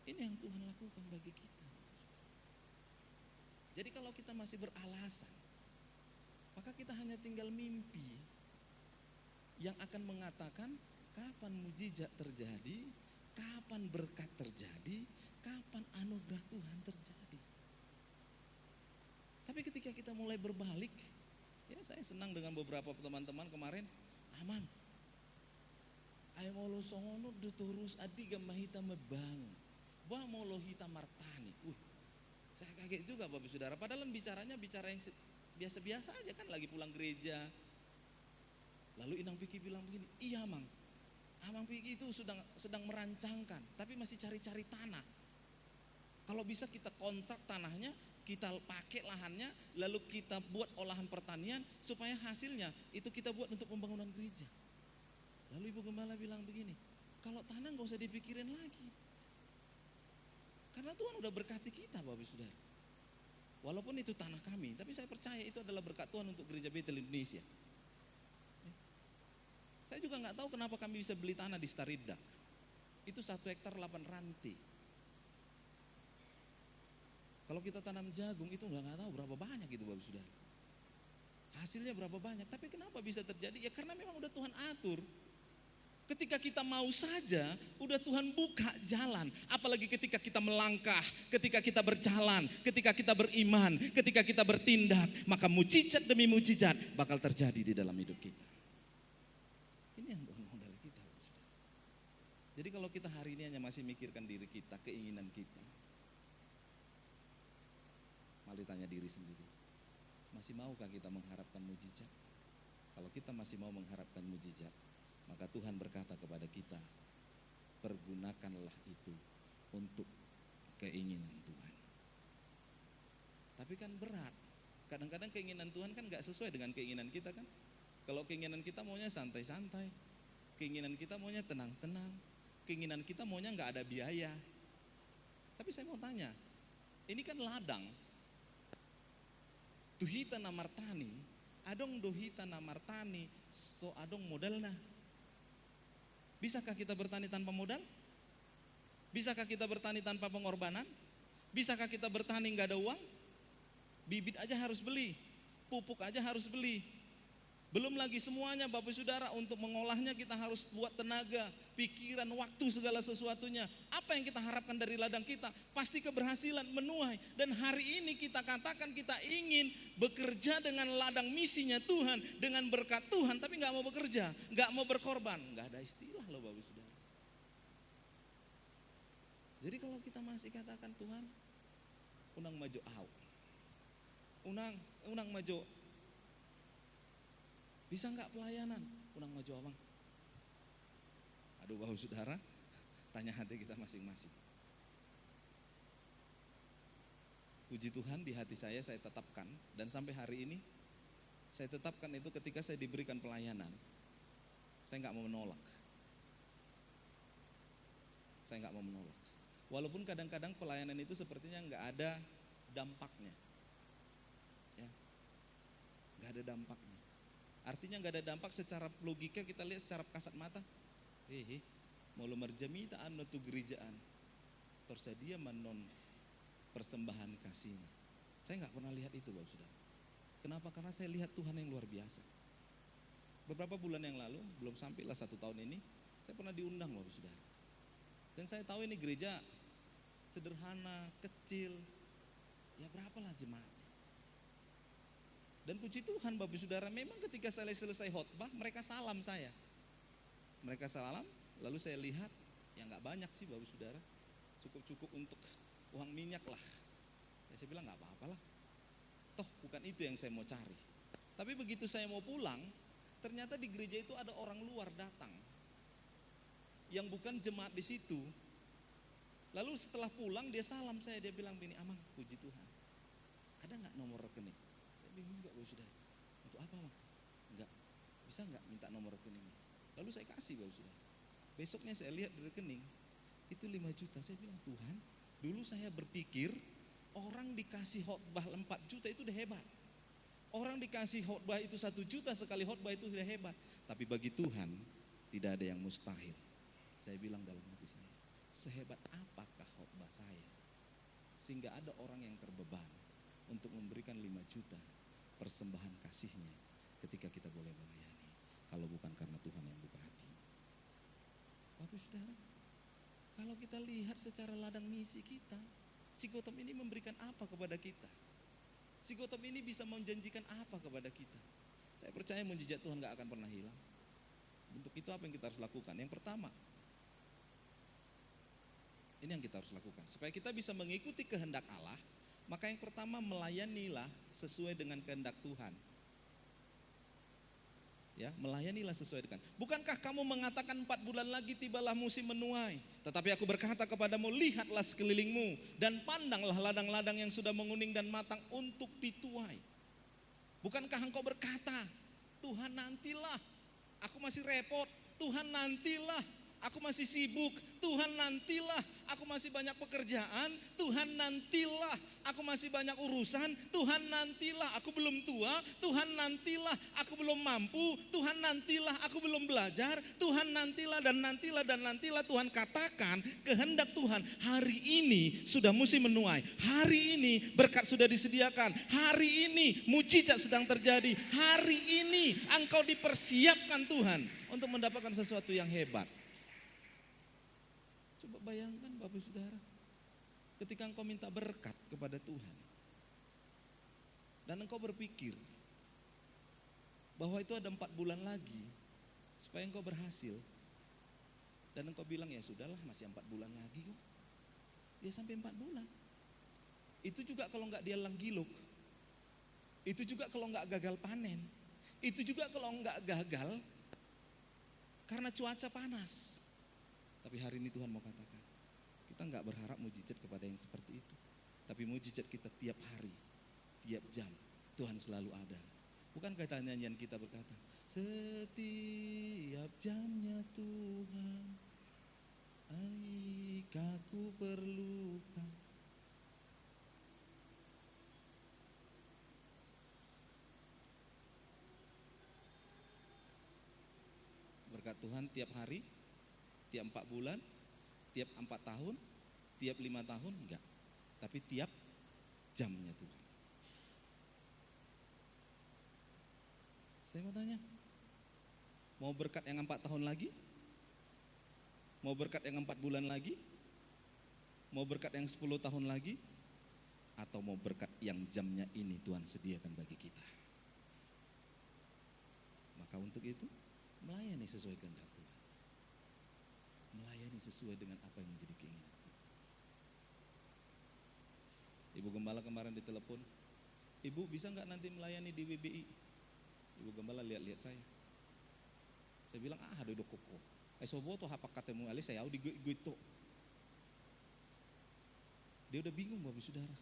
[SPEAKER 3] Ini yang Tuhan lakukan bagi kita. Jadi kalau kita masih beralasan, maka kita hanya tinggal mimpi yang akan mengatakan kapan mujizat terjadi, kapan berkat terjadi, kapan anugerah Tuhan terjadi. Tapi ketika kita mulai berbalik, ya saya senang dengan beberapa teman-teman kemarin, aman. Ay molo songono duturus adi gamahita mebang, ba molo hita martani. Saya kaget juga Bapak Saudara, padahal bicaranya bicara yang biasa-biasa aja kan, lagi pulang gereja. Lalu Inang Piki bilang begini, iya Mang, Amang Piki itu sedang merancangkan, tapi masih cari-cari tanah. Kalau bisa kita kontrak tanahnya, kita pakai lahannya, lalu kita buat olahan pertanian, supaya hasilnya itu kita buat untuk pembangunan gereja. Lalu Ibu Gembala bilang begini, kalau tanah gak usah dipikirin lagi. Karena Tuhan udah berkati kita Bapak Saudara. Walaupun itu tanah kami, tapi saya percaya itu adalah berkat Tuhan untuk Gereja Betel Indonesia. Saya juga gak tahu kenapa kami bisa beli tanah di Staridak. Itu 1 hektar 8 ranti. Kalau kita tanam jagung itu udah gak tahu berapa banyak gitu Bapak Saudara. Hasilnya berapa banyak, tapi kenapa bisa terjadi? Ya karena memang udah Tuhan atur. Ketika kita mau saja, udah Tuhan buka jalan. Apalagi ketika kita melangkah, ketika kita berjalan, ketika kita beriman, ketika kita bertindak, maka mujizat demi mujizat bakal terjadi di dalam hidup kita. Ini yang Tuhan mau dari kita. Jadi kalau kita hari ini hanya masih mikirkan diri kita, keinginan kita, mari tanya diri sendiri, masih maukah kita mengharapkan mujizat? Kalau kita masih mau mengharapkan mujizat, maka Tuhan berkata kepada kita, pergunakanlah itu untuk keinginan Tuhan. Tapi kan berat, kadang-kadang keinginan Tuhan kan gak sesuai dengan keinginan kita kan. Kalau keinginan kita maunya santai-santai, keinginan kita maunya tenang-tenang, keinginan kita maunya gak ada biaya. Tapi saya mau tanya, ini kan ladang, tuhita namartani, adong dohita namartani, so adong modalna. Bisakah kita bertani tanpa modal? Bisakah kita bertani tanpa pengorbanan? Bisakah kita bertani nggak ada uang? Bibit aja harus beli, pupuk aja harus beli. Belum lagi semuanya Bapak Saudara, untuk mengolahnya kita harus buat tenaga, pikiran, waktu, segala sesuatunya. Apa yang kita harapkan dari ladang kita? Pasti keberhasilan, menuai. Dan hari ini kita katakan kita ingin bekerja dengan ladang misinya Tuhan, dengan berkat Tuhan, tapi gak mau bekerja, gak mau berkorban. Gak ada istilah loh Bapak Saudara. Jadi kalau kita masih katakan Tuhan, unang maju out, unang maju, bisa nggak pelayanan? Unang maju abang. Aduh Bapak Saudara, tanya hati kita masing-masing. Puji Tuhan, di hati saya tetapkan, dan sampai hari ini saya tetapkan itu ketika saya diberikan pelayanan, saya nggak mau menolak. Saya nggak mau menolak. Walaupun kadang-kadang pelayanan itu sepertinya nggak ada dampaknya, ya, nggak ada dampaknya. Artinya nggak ada dampak secara logika, kita lihat secara kasat mata. Mau lemar jamita anu tu gerejaan, tersedia manon persembahan kasihnya. Saya nggak pernah lihat itu Bapak Saudara. Kenapa? Karena saya lihat Tuhan yang luar biasa. Beberapa bulan yang lalu, belum sampailah 1 tahun ini, saya pernah diundang Bapak Saudara. Dan saya tahu ini gereja sederhana, kecil, ya berapalah jemaatnya. Dan puji Tuhan Bapak Saudara, memang ketika saya selesai khotbah, mereka salam saya. Mereka salam, lalu saya lihat, ya nggak banyak sih Bapak Saudara, cukup-cukup untuk uang minyak lah. Ya, saya bilang nggak apa-apa lah, toh bukan itu yang saya mau cari. Tapi begitu saya mau pulang, ternyata di gereja itu ada orang luar datang, yang bukan jemaat di situ. Lalu setelah pulang dia salam saya, dia bilang begini, Amang puji Tuhan, ada nggak nomor rekening? Bingung juga Bapak Saudara, untuk apa Bang? Enggak, bisa enggak minta nomor rekeningnya? Lalu saya kasih Bapak Saudara. Besoknya saya lihat di rekening, itu 5 juta. Saya bilang, Tuhan, dulu saya berpikir orang dikasih khotbah 4 juta itu udah hebat. Orang dikasih khotbah itu 1 juta sekali khotbah itu udah hebat. Tapi bagi Tuhan tidak ada yang mustahil. Saya bilang dalam hati saya, sehebat apakah khotbah saya sehingga ada orang yang terbeban untuk memberikan 5 juta persembahan kasihnya ketika kita boleh melayani, kalau bukan karena Tuhan yang buka hati. Bapak Saudara, kalau kita lihat secara ladang misi kita, si Gautam ini memberikan apa kepada kita? Si Gautam ini bisa menjanjikan apa kepada kita? Saya percaya mujizat Tuhan gak akan pernah hilang. Untuk itu apa yang kita harus lakukan? Yang pertama, ini yang kita harus lakukan supaya kita bisa mengikuti kehendak Allah. Maka yang pertama, melayanilah sesuai dengan kehendak Tuhan. Ya, melayanilah sesuai dengan. Bukankah kamu mengatakan 4 bulan lagi tibalah musim menuai? Tetapi aku berkata kepadamu, lihatlah sekelilingmu dan pandanglah ladang-ladang yang sudah menguning dan matang untuk dituai. Bukankah engkau berkata, Tuhan nantilah, aku masih repot. Tuhan nantilah, aku masih sibuk, Tuhan nantilah. Aku masih banyak pekerjaan, Tuhan nantilah. Aku masih banyak urusan, Tuhan nantilah. Aku belum tua, Tuhan nantilah. Aku belum mampu, Tuhan nantilah. Aku belum belajar, Tuhan nantilah dan nantilah dan nantilah. Tuhan katakan kehendak Tuhan hari ini sudah musim menuai. Hari ini berkat sudah disediakan. Hari ini mujizat sedang terjadi. Hari ini engkau dipersiapkan Tuhan untuk mendapatkan sesuatu yang hebat. Coba bayangkan Bapak Saudara, ketika engkau minta berkat kepada Tuhan dan engkau berpikir bahwa itu ada 4 bulan lagi supaya engkau berhasil, dan engkau bilang ya sudahlah masih 4 bulan lagi kok. Ya sampai 4 bulan. Itu juga kalau enggak dia langgiluk. Itu juga kalau enggak gagal panen. Itu juga kalau enggak gagal karena cuaca panas. Tapi hari ini Tuhan mau katakan, kita enggak berharap mujizat kepada yang seperti itu. Tapi mujizat kita tiap hari, tiap jam, Tuhan selalu ada. Bukan kata nyanyian kita berkata, setiap jamnya Tuhan, aku perlukan. Berkat Tuhan tiap hari, tiap 4 bulan, tiap 4 tahun, tiap 5 tahun, enggak. Tapi tiap jamnya Tuhan. Saya mau tanya, mau berkat yang 4 tahun lagi? Mau berkat yang 4 bulan lagi? Mau berkat yang 10 tahun lagi? Atau mau berkat yang jamnya ini Tuhan sediakan bagi kita? Maka untuk itu, melayani sesuai kehendak Tuhan. Melayani sesuai dengan apa yang menjadi keinginan Tuhan. Ibu Gembala kemarin ditelepon, Ibu bisa nggak nanti melayani di WBI? Ibu Gembala lihat-lihat saya. Saya bilang, ada do koko. Sobo to hapak katemu ali saya di gue to. Dia udah bingung Bapak Saudara.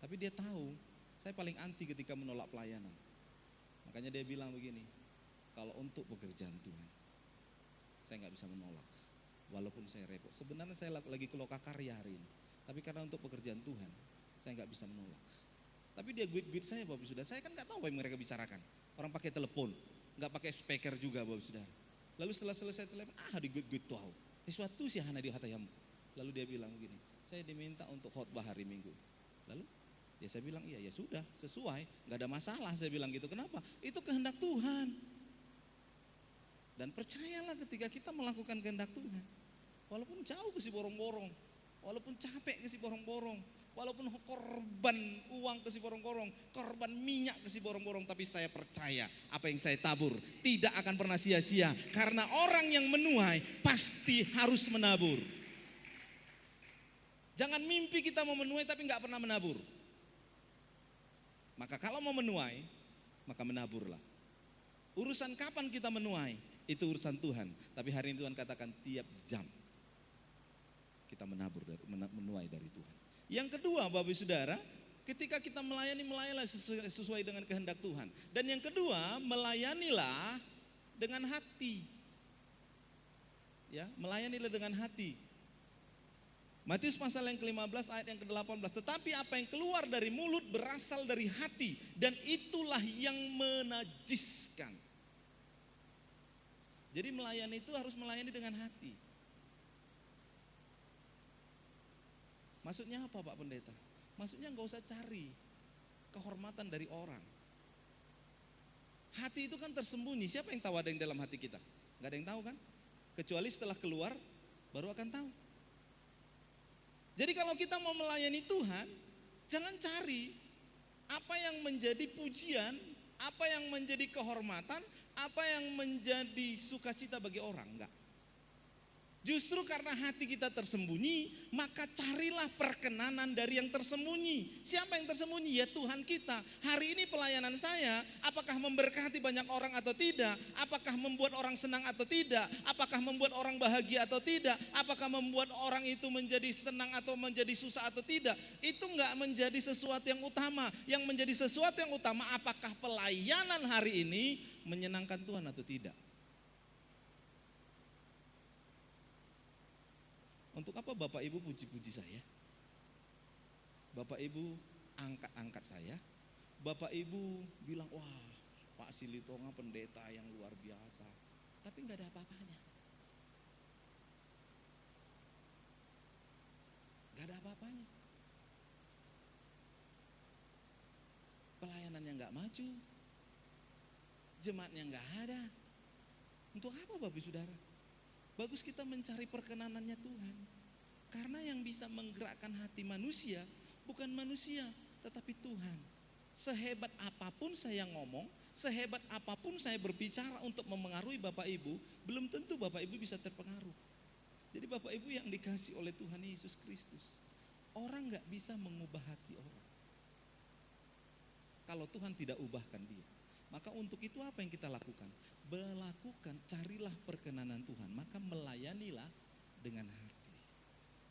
[SPEAKER 3] Tapi dia tahu, saya paling anti ketika menolak pelayanan. Makanya dia bilang begini, kalau untuk pekerjaan Tuhan, saya nggak bisa menolak. Walaupun saya repot. Sebenarnya saya lagi ke Lokakarya hari ini. Tapi karena untuk pekerjaan Tuhan, saya nggak bisa menolak. Tapi dia guide saya Bapak Saudara. Saya kan nggak tahu apa yang mereka bicarakan. Orang pakai telepon, nggak pakai speaker juga Bapak Saudara. Lalu setelah selesai telepon, di guide tahu. Sesuatu sih hana di hatayamu. Lalu dia bilang begini, saya diminta untuk khotbah hari Minggu. Lalu ya saya bilang iya ya sudah sesuai, nggak ada masalah. Saya bilang gitu. Kenapa? Itu kehendak Tuhan. Dan percayalah ketika kita melakukan kehendak Tuhan, walaupun jauh ke si borong-borong, walaupun capek ke si borong-borong, walaupun korban uang ke si borong-borong, korban minyak ke si borong-borong, tapi saya percaya apa yang saya tabur tidak akan pernah sia-sia. Karena orang yang menuai pasti harus menabur. Jangan mimpi kita mau menuai tapi gak pernah menabur. Maka kalau mau menuai, maka menaburlah. Urusan kapan kita menuai, itu urusan Tuhan. Tapi hari ini Tuhan katakan tiap jam kita menuai dari Tuhan. Yang kedua Bapak Saudara, ketika kita melayanilah sesuai dengan kehendak Tuhan. Dan yang kedua, melayanilah dengan hati. Ya, melayanilah dengan hati. Matius pasal yang ke-15 ayat yang ke-18. Tetapi apa yang keluar dari mulut berasal dari hati, dan itulah yang menajiskan. Jadi melayani itu harus melayani dengan hati. Maksudnya apa Pak Pendeta? Maksudnya enggak usah cari kehormatan dari orang. Hati itu kan tersembunyi. Siapa yang tahu ada yang dalam hati kita? Enggak ada yang tahu kan? Kecuali setelah keluar baru akan tahu. Jadi kalau kita mau melayani Tuhan, jangan cari apa yang menjadi pujian, apa yang menjadi kehormatan, apa yang menjadi sukacita bagi orang, enggak. Justru karena hati kita tersembunyi, maka carilah perkenanan dari yang tersembunyi. Siapa yang tersembunyi? Ya Tuhan kita. Hari ini pelayanan saya, apakah memberkati banyak orang atau tidak? Apakah membuat orang senang atau tidak? Apakah membuat orang bahagia atau tidak? Apakah membuat orang itu menjadi senang atau menjadi susah atau tidak? Itu enggak menjadi sesuatu yang utama. Yang menjadi sesuatu yang utama, apakah pelayanan hari ini menyenangkan Tuhan atau tidak? Untuk apa Bapak Ibu puji-puji saya? Bapak Ibu angkat-angkat saya. Bapak Ibu bilang, wah Pak Silitonga pendeta yang luar biasa. Tapi nggak ada apa-apanya. Nggak ada apa-apanya. Pelayanannya nggak maju. Jemaatnya nggak ada. Untuk apa Bapak Saudara? Bagus kita mencari perkenanannya Tuhan. Karena yang bisa menggerakkan hati manusia bukan manusia, tetapi Tuhan. Sehebat apapun saya ngomong, sehebat apapun saya berbicara untuk memengaruhi Bapak Ibu, belum tentu Bapak Ibu bisa terpengaruh. Jadi Bapak Ibu yang dikasih oleh Tuhan Yesus Kristus, orang gak bisa mengubah hati orang kalau Tuhan tidak ubahkan dia. Maka untuk itu apa yang kita lakukan? Carilah perkenanan Tuhan, maka melayanilah dengan hati.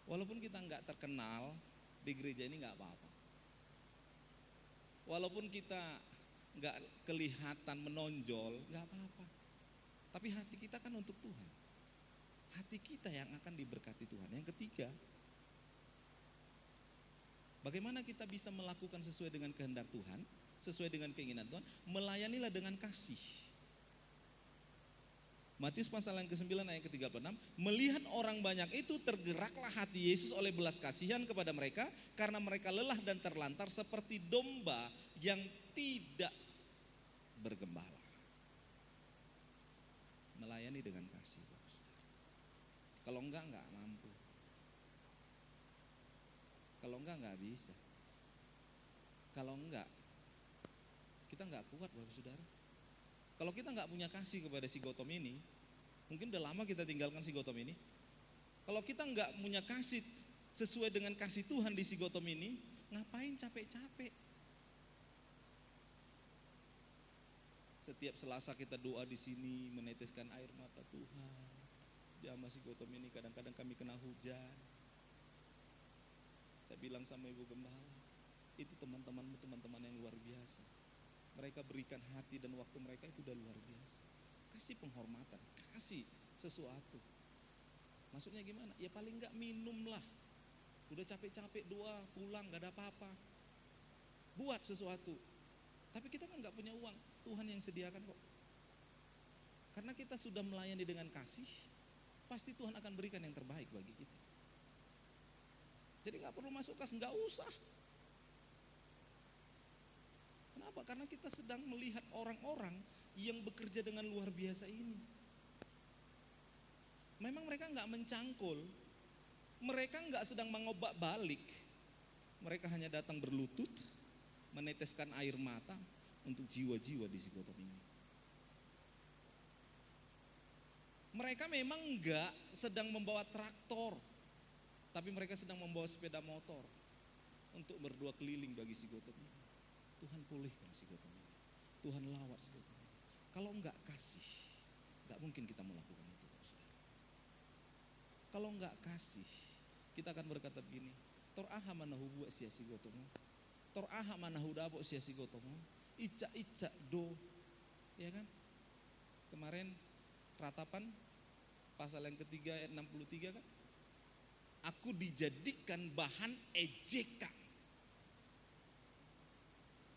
[SPEAKER 3] Walaupun kita nggak terkenal di gereja ini nggak apa-apa. Walaupun kita nggak kelihatan menonjol nggak apa-apa. Tapi hati kita kan untuk Tuhan. Hati kita yang akan diberkati Tuhan. Yang ketiga, bagaimana kita bisa melakukan sesuai dengan kehendak Tuhan, sesuai dengan keinginan Tuhan? Melayanilah dengan kasih. Matius pasal yang ke-9 ayat ke-36, melihat orang banyak itu tergeraklah hati Yesus oleh belas kasihan kepada mereka karena mereka lelah dan terlantar seperti domba yang tidak bergembala. Melayani dengan kasih. Kalau enggak mampu. Kalau enggak bisa. Kalau enggak, kita enggak kuat Bapak Saudara. Kalau kita nggak punya kasih kepada si Gautam ini, mungkin udah lama kita tinggalkan si Gautam ini. Kalau kita nggak punya kasih sesuai dengan kasih Tuhan di si Gautam ini, ngapain capek-capek? Setiap Selasa kita doa di sini, meneteskan air mata Tuhan. Jamah si Gautam ini kadang-kadang kami kena hujan. Saya bilang sama Ibu Gembala, itu teman-temanmu teman-teman yang luar biasa. Mereka berikan hati dan waktu mereka itu udah luar biasa. Kasih penghormatan, kasih sesuatu. Maksudnya gimana? Ya paling enggak minum lah. Udah capek-capek doa, pulang gak ada apa-apa. Buat sesuatu. Tapi kita kan gak punya uang, Tuhan yang sediakan kok. Karena kita sudah melayani dengan kasih, pasti Tuhan akan berikan yang terbaik bagi kita. Jadi gak perlu masuk kas, gak usah. Kenapa? Karena kita sedang melihat orang-orang yang bekerja dengan luar biasa ini. Memang mereka nggak mencangkul, mereka nggak sedang mengobak balik, mereka hanya datang berlutut, meneteskan air mata untuk jiwa-jiwa di si Gautam ini. Mereka memang nggak sedang membawa traktor, tapi mereka sedang membawa sepeda motor untuk berdua keliling bagi si Gautam ini. Tuhan pulihkan si Gautam ini. Tuhan lawat si Gautam ini. Kalau enggak kasih, enggak mungkin kita melakukan itu. Kalau enggak kasih, kita akan berkata begini, tor aha manahu buat sia si Gautam. Tor aha manahu dabo sia si Gautam. Ica do. Ya kan? Kemarin ratapan pasal yang ketiga ayat 63 kan? Aku dijadikan bahan ejekan.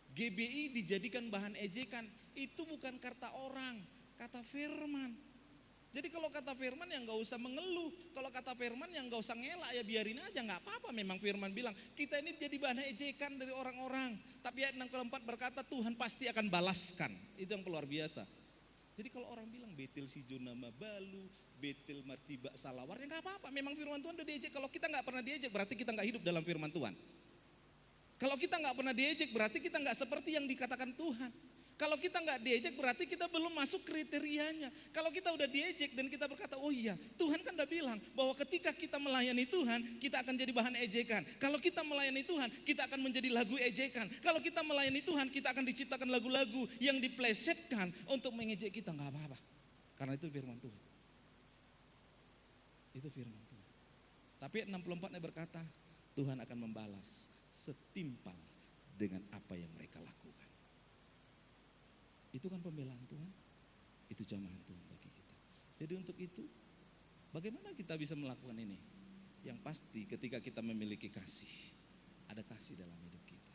[SPEAKER 3] GBI dijadikan bahan ejekan, itu bukan kata orang, kata firman. Jadi kalau kata firman yang gak usah mengeluh, kalau kata firman yang gak usah ngelak ya biarin aja, gak apa-apa. Memang firman bilang kita ini jadi bahan ejekan dari orang-orang. Tapi ayat 64 berkata Tuhan pasti akan balaskan, itu yang luar biasa. Jadi kalau orang bilang betil si Jonama balu, betil martiba salawar, ya gak apa-apa. Memang firman Tuhan udah diejek, kalau kita gak pernah diejek berarti kita gak hidup dalam firman Tuhan. Kalau kita nggak pernah diejek berarti kita nggak seperti yang dikatakan Tuhan. Kalau kita nggak diejek berarti kita belum masuk kriterianya. Kalau kita udah diejek dan kita berkata, oh iya Tuhan kan udah bilang bahwa ketika kita melayani Tuhan kita akan jadi bahan ejekan. Kalau kita melayani Tuhan kita akan menjadi lagu ejekan. Kalau kita melayani Tuhan kita akan diciptakan lagu-lagu yang diplesetkan untuk mengejek kita, nggak apa-apa. Karena itu firman Tuhan. Itu firman Tuhan. Tapi 64-nya berkata Tuhan akan membalas setimpal dengan apa yang mereka lakukan. Itu kan pembelaan Tuhan, itu jamahan Tuhan bagi kita. Jadi untuk itu, bagaimana kita bisa melakukan ini? Yang pasti ketika kita memiliki kasih, ada kasih dalam hidup kita.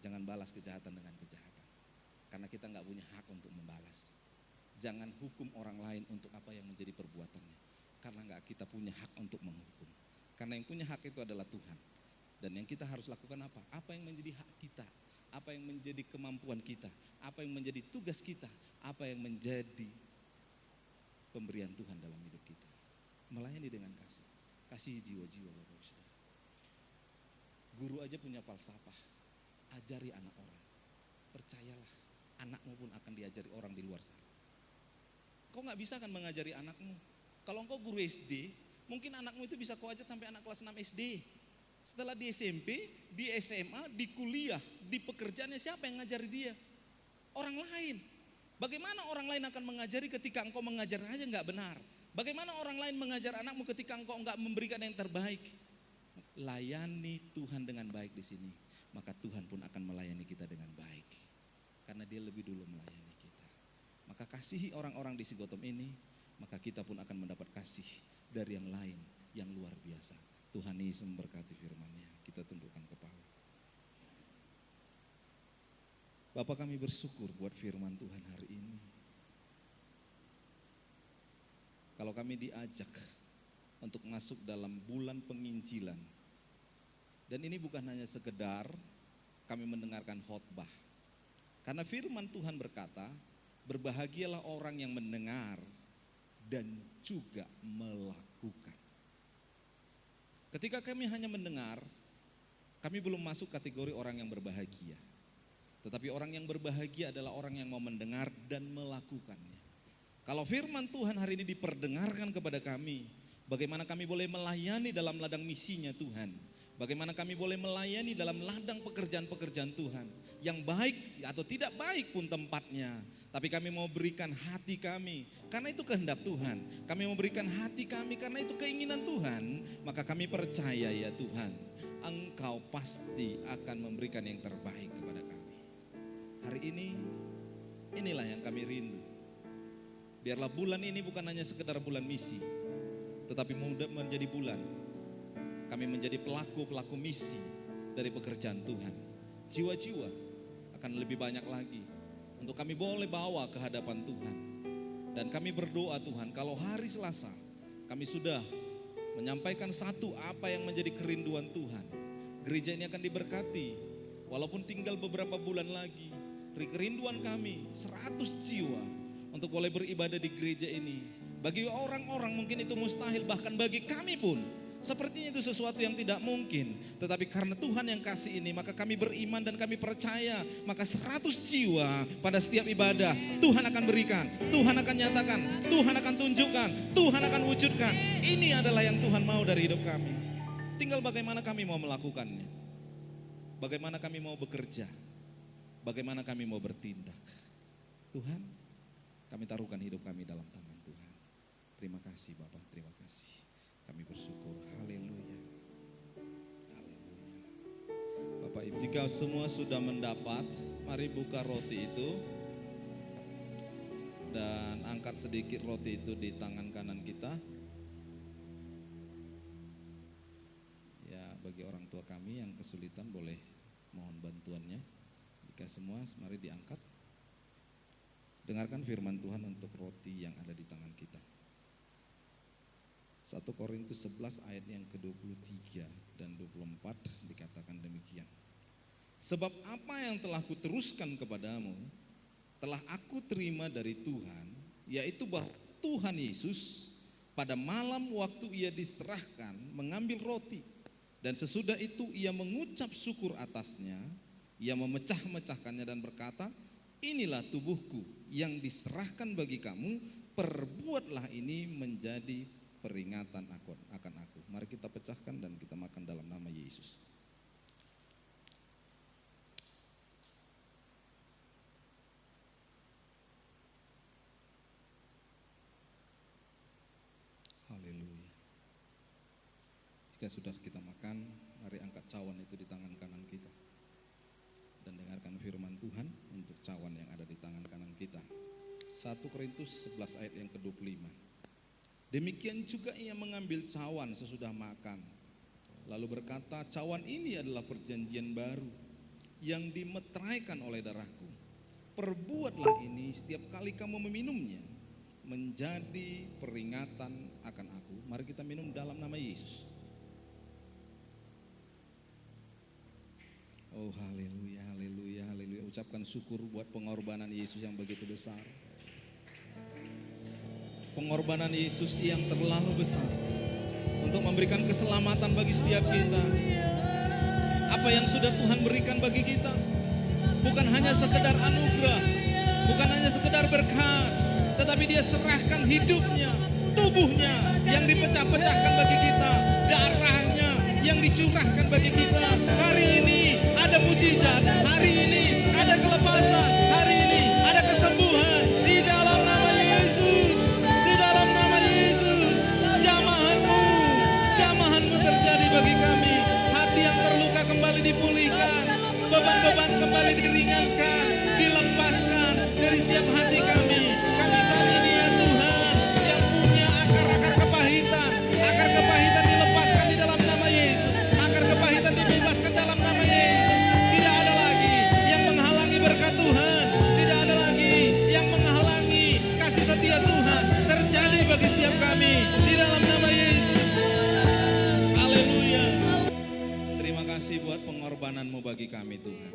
[SPEAKER 3] Jangan balas kejahatan dengan kejahatan, karena kita nggak punya hak untuk membalas. Jangan hukum orang lain untuk apa yang menjadi perbuatannya, karena nggak kita punya hak untuk menghukum. Karena yang punya hak itu adalah Tuhan. Dan yang kita harus lakukan apa? Apa yang menjadi hak kita, apa yang menjadi kemampuan kita, apa yang menjadi tugas kita, apa yang menjadi pemberian Tuhan dalam hidup kita. Melayani dengan kasih, kasihi jiwa-jiwa Bapak Ibu Saudara. Guru aja punya falsafah, ajari anak orang. Percayalah, anakmu pun akan diajari orang di luar sana. Kau gak bisa kan mengajari anakmu. Kalau engkau guru SD, mungkin anakmu itu bisa kau ajar sampai anak kelas 6 SD. Setelah di SMP, di SMA, di kuliah, di pekerjaannya siapa yang ngajari dia? Orang lain. Bagaimana orang lain akan mengajari ketika engkau mengajar aja gak benar? Bagaimana orang lain mengajar anakmu ketika engkau gak memberikan yang terbaik? Layani Tuhan dengan baik di sini, maka Tuhan pun akan melayani kita dengan baik. Karena Dia lebih dulu melayani kita. Maka kasihi orang-orang di Sigotom ini, maka kita pun akan mendapat kasih dari yang lain yang luar biasa. Tuhan Yesus memberkati firman-Nya. Kita tundukkan kepala. Bapak, kami bersyukur buat firman Tuhan hari ini. Kalau kami diajak untuk masuk dalam bulan penginjilan, dan ini bukan hanya sekedar kami mendengarkan khotbah. Karena firman Tuhan berkata, berbahagialah orang yang mendengar dan juga melakukan. Ketika kami hanya mendengar, kami belum masuk kategori orang yang berbahagia. Tetapi orang yang berbahagia adalah orang yang mau mendengar dan melakukannya. Kalau firman Tuhan hari ini diperdengarkan kepada kami, bagaimana kami boleh melayani dalam ladang misinya Tuhan. Bagaimana kami boleh melayani dalam ladang pekerjaan-pekerjaan Tuhan. Yang baik atau tidak baik pun tempatnya. Tapi kami mau berikan hati kami, karena itu kehendak Tuhan. Kami mau berikan hati kami, karena itu keinginan Tuhan. Maka kami percaya ya Tuhan, Engkau pasti akan memberikan yang terbaik kepada kami. Hari ini, inilah yang kami rindu. Biarlah bulan ini bukan hanya sekedar bulan misi, tetapi menjadi bulan kami menjadi pelaku-pelaku misi dari pekerjaan Tuhan. Jiwa-jiwa akan lebih banyak lagi untuk kami boleh bawa ke hadapan Tuhan. Dan kami berdoa Tuhan, kalau hari Selasa kami sudah menyampaikan satu apa yang menjadi kerinduan Tuhan, gereja ini akan diberkati. Walaupun tinggal beberapa bulan lagi, kerinduan kami 100 jiwa untuk boleh beribadah di gereja ini. Bagi orang-orang mungkin itu mustahil, bahkan bagi kami pun sepertinya itu sesuatu yang tidak mungkin. Tetapi karena Tuhan yang kasih ini, maka kami beriman dan kami percaya. Maka 100 jiwa pada setiap ibadah Tuhan akan berikan, Tuhan akan nyatakan, Tuhan akan tunjukkan, Tuhan akan wujudkan. Ini adalah yang Tuhan mau dari hidup kami. Tinggal bagaimana kami mau melakukannya, bagaimana kami mau bekerja, bagaimana kami mau bertindak. Tuhan, kami taruhkan hidup kami dalam tangan Tuhan. Terima kasih Bapak, terima kasih. Kami bersyukur, haleluya, haleluya. Bapak Ibu, jika semua sudah mendapat, mari buka roti itu dan angkat sedikit roti itu di tangan kanan kita. Ya, bagi orang tua kami yang kesulitan boleh mohon bantuannya. Jika semua, mari diangkat. Dengarkan firman Tuhan untuk roti yang ada di tangan kita. 1 Korintus 11 ayat yang ke-23 dan 24 dikatakan demikian. Sebab apa yang telah kuteruskan kepadamu telah aku terima dari Tuhan, yaitu bahwa Tuhan Yesus pada malam waktu ia diserahkan mengambil roti, dan sesudah itu ia mengucap syukur atasnya, ia memecah-mecahkannya dan berkata, inilah tubuhku yang diserahkan bagi kamu, perbuatlah ini menjadi peringatan akan aku. Mari kita pecahkan dan kita makan dalam nama Yesus. Haleluya. Jika sudah kita makan, mari angkat cawan itu di tangan kanan kita dan dengarkan firman Tuhan untuk cawan yang ada di tangan kanan kita. 1 Korintus 11 ayat yang ke-25. Demikian juga ia mengambil cawan sesudah makan Lalu berkata, cawan ini adalah perjanjian baru yang dimeteraikan oleh darahku. Perbuatlah ini setiap kali kamu meminumnya, menjadi peringatan akan aku. Mari kita minum dalam nama Yesus. Oh haleluya, haleluya, haleluya. Ucapkan syukur buat pengorbanan Yesus yang begitu besar. Pengorbanan Yesus yang terlalu besar untuk memberikan keselamatan bagi setiap kita. Apa yang sudah Tuhan berikan bagi kita bukan hanya sekedar anugerah, bukan hanya sekedar berkat, tetapi Dia serahkan hidupnya, tubuhnya yang dipecah-pecahkan bagi kita, darahnya yang dicurahkan bagi kita. Hari ini ada mujizat, hari ini ada kelepasan, hari ini ada kesembuhan di dalam nama Yesus, di dalam nama Yesus. Jamahanmu terjadi bagi kami. Hati yang terluka kembali dipulihkan, beban-beban kembali diringankan, dilepaskan dari setiap hati kami. Kami saat ini ya Tuhan, yang punya akar-akar kepahitan, akar kepahitan dilepaskan di dalam nama Yesus, akar kepahitan dibebaskan dalam nama Yesus. Tidak ada lagi yang menghalangi berkat Tuhan, tidak ada lagi yang menghalangi kasih setia Tuhan terjadi bagi setiap kami di dalam nama Yesus. Haleluya. Terima kasih buat pengorbananmu bagi kami Tuhan.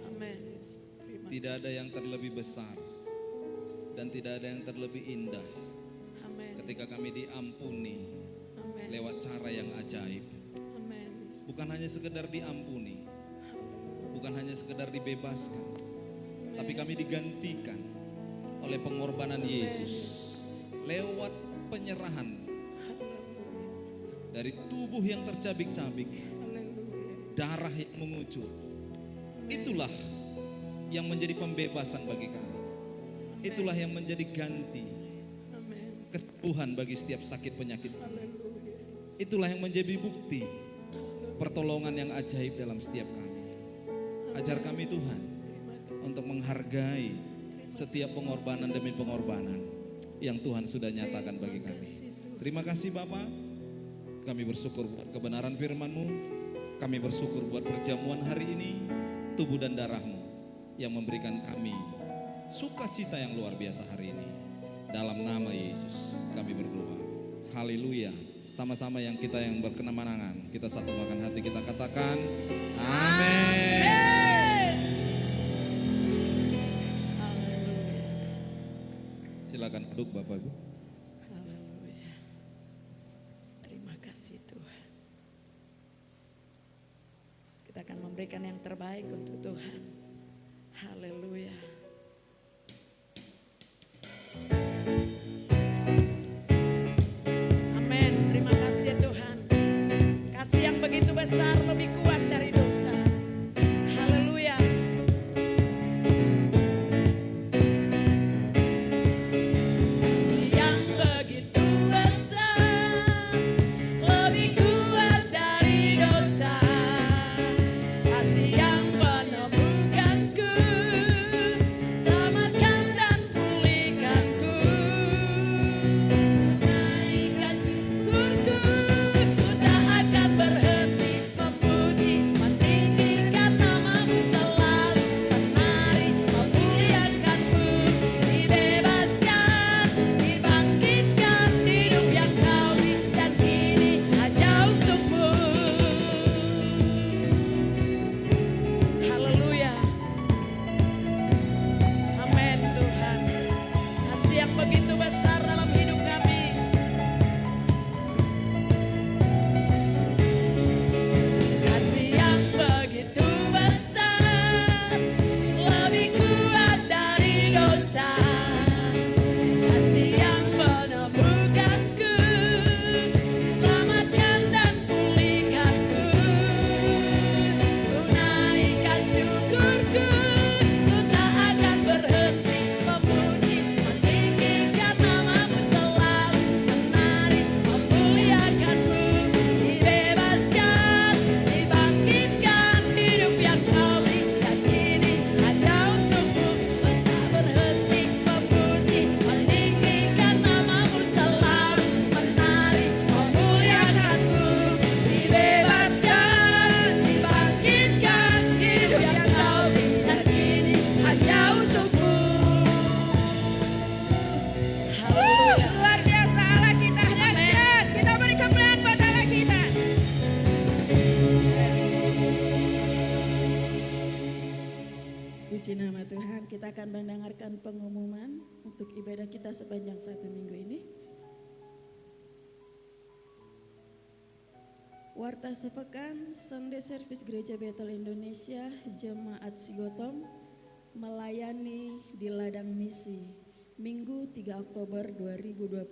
[SPEAKER 2] Amin. Yesus, terima
[SPEAKER 3] Tidak ada yang terlebih besar dan tidak ada yang terlebih indah
[SPEAKER 2] Amin.
[SPEAKER 3] ketika kami diampuni
[SPEAKER 2] Amin.
[SPEAKER 3] lewat cara yang ajaib.
[SPEAKER 2] Amin.
[SPEAKER 3] Bukan hanya sekedar diampuni, bukan hanya sekedar dibebaskan, tapi kami digantikan oleh pengorbanan Yesus lewat penyerahan dari tubuh yang tercabik-cabik, darah yang mengucur. Itulah yang menjadi pembebasan bagi kami. Itulah yang menjadi ganti
[SPEAKER 2] Amin.
[SPEAKER 3] kesembuhan bagi setiap sakit penyakit kami. Itulah yang menjadi bukti pertolongan yang ajaib dalam setiap kami. Ajar kami Tuhan untuk menghargai setiap pengorbanan demi pengorbanan yang Tuhan sudah nyatakan bagi kami. Terima kasih Bapa. Kami bersyukur buat kebenaran firman-Mu. Kami bersyukur buat perjamuan hari ini, tubuh dan darah-Mu yang memberikan kami sukacita yang luar biasa hari ini. Dalam nama Yesus kami berdoa. Haleluya. Sama-sama yang berkemenangan, kita satukan hati, kita katakan amin. Silakan duduk Bapak Ibu.
[SPEAKER 2] Haleluya. Terima kasih Tuhan. Kita akan memberikan yang terbaik untuk Tuhan. Haleluya. Amin. Terima kasih Tuhan. Kasih yang begitu besar lebih kuat dari dosa. Haleluya. Yang begitu besar lebih kuat dari dosa. Kasih yang menemukanku, selamatkan dan pulihkanku. Naikkan syukurku, ku tak akan berhenti memuji, meninggikan namamu selalu, menari memuliakanmu, dibebaskan, dibangkitkan, hidup yang kau beri, dan ini hanya untukmu.
[SPEAKER 1] Puji nama Tuhan, kita akan mendengarkan pengumuman untuk ibadah kita sepanjang 1 minggu ini. Warta sepekan, Sunday Service Gereja Betel Indonesia, Jemaat Sigotom, melayani di Ladang Misi, Minggu 3 Oktober 2021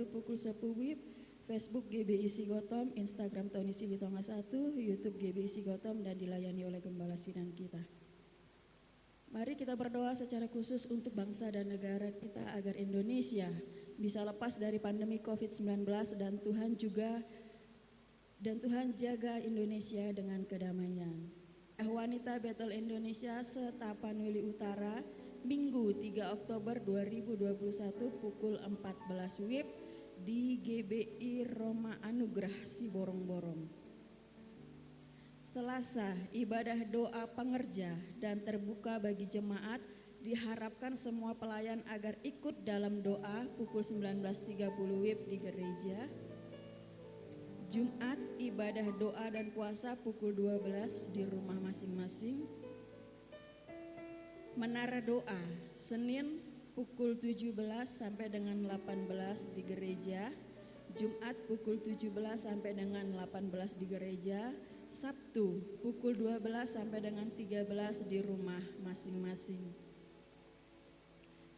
[SPEAKER 1] pukul 10 WIB, Facebook GBI Sigotom, Instagram Tony Silitonga 1, YouTube GBI Sigotom, dan dilayani oleh Gembala Sidang kita. Mari kita berdoa secara khusus untuk bangsa dan negara kita agar Indonesia bisa lepas dari pandemi COVID-19 dan Tuhan jaga Indonesia dengan kedamaian. Wanita Betel Indonesia Setapanuli Utara, Minggu 3 Oktober 2021 pukul 14 WIB di GBI Roma Anugerah Siborong-Borong. Selasa, ibadah doa pengerja dan terbuka bagi jemaat, diharapkan semua pelayan agar ikut dalam doa pukul 19.30 WIB di gereja. Jumat, ibadah doa dan puasa pukul 12 di rumah masing-masing. Menara doa, Senin pukul 17 sampai dengan 18 di gereja. Jumat pukul 17 sampai dengan 18 di gereja. Sabtu pukul 12 sampai dengan 13 di rumah masing-masing.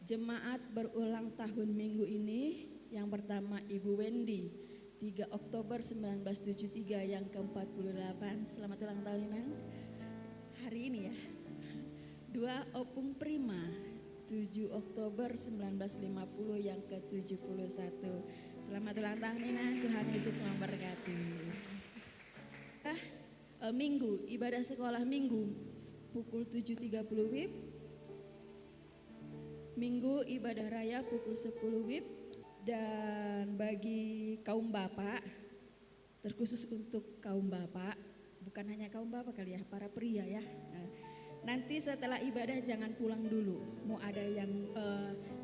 [SPEAKER 1] Jemaat berulang tahun minggu ini, yang pertama Ibu Wendy, 3 Oktober 1973, yang ke-48. Selamat ulang tahun Inang. Hari ini ya. 2 Opung Prima, 7 Oktober 1950, yang ke-71. Selamat ulang tahun Inang, Tuhan Yesus memberkati. Minggu, ibadah sekolah minggu pukul 7.30 WIB. Minggu ibadah raya pukul 10 WIB. Dan bagi kaum bapak, terkhusus untuk kaum bapak, bukan hanya kaum bapak kali ya, para pria ya. Nanti setelah ibadah jangan pulang dulu, mau ada yang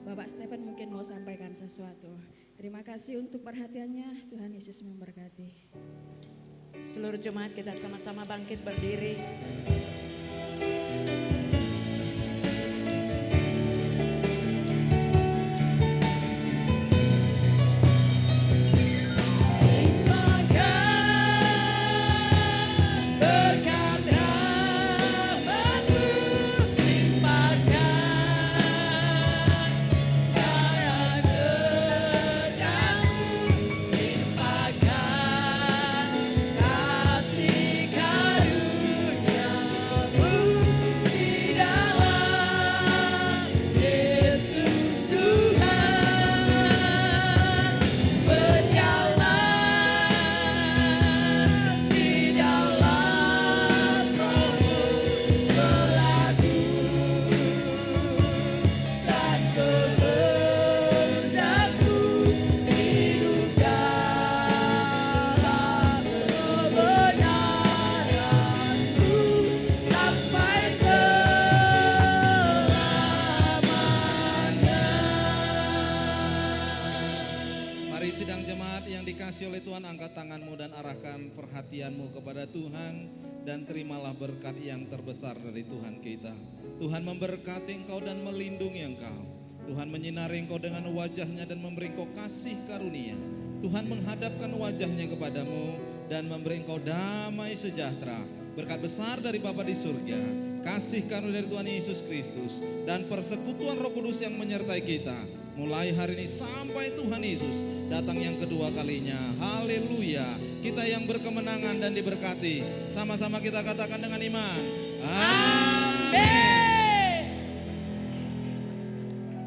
[SPEAKER 1] Bapak Stephen mungkin mau sampaikan sesuatu. Terima kasih untuk perhatiannya, Tuhan Yesus memberkati.
[SPEAKER 2] Seluruh jemaat kita sama-sama bangkit berdiri.
[SPEAKER 3] Sidang jemaat yang dikasihi oleh Tuhan, angkat tanganmu dan arahkan perhatianmu kepada Tuhan dan terimalah berkat yang terbesar dari Tuhan kita. Tuhan memberkati engkau dan melindungi engkau. Tuhan menyinari engkau dengan wajahnya dan memberi engkau kasih karunia. Tuhan menghadapkan wajahnya kepadamu dan memberi engkau damai sejahtera. Berkat besar dari Bapa di surga, kasih karunia dari Tuhan Yesus Kristus, dan persekutuan Roh Kudus yang menyertai kita mulai hari ini sampai Tuhan Yesus datang yang kedua kalinya. Haleluya. Kita yang berkemenangan dan diberkati, sama-sama kita katakan dengan iman.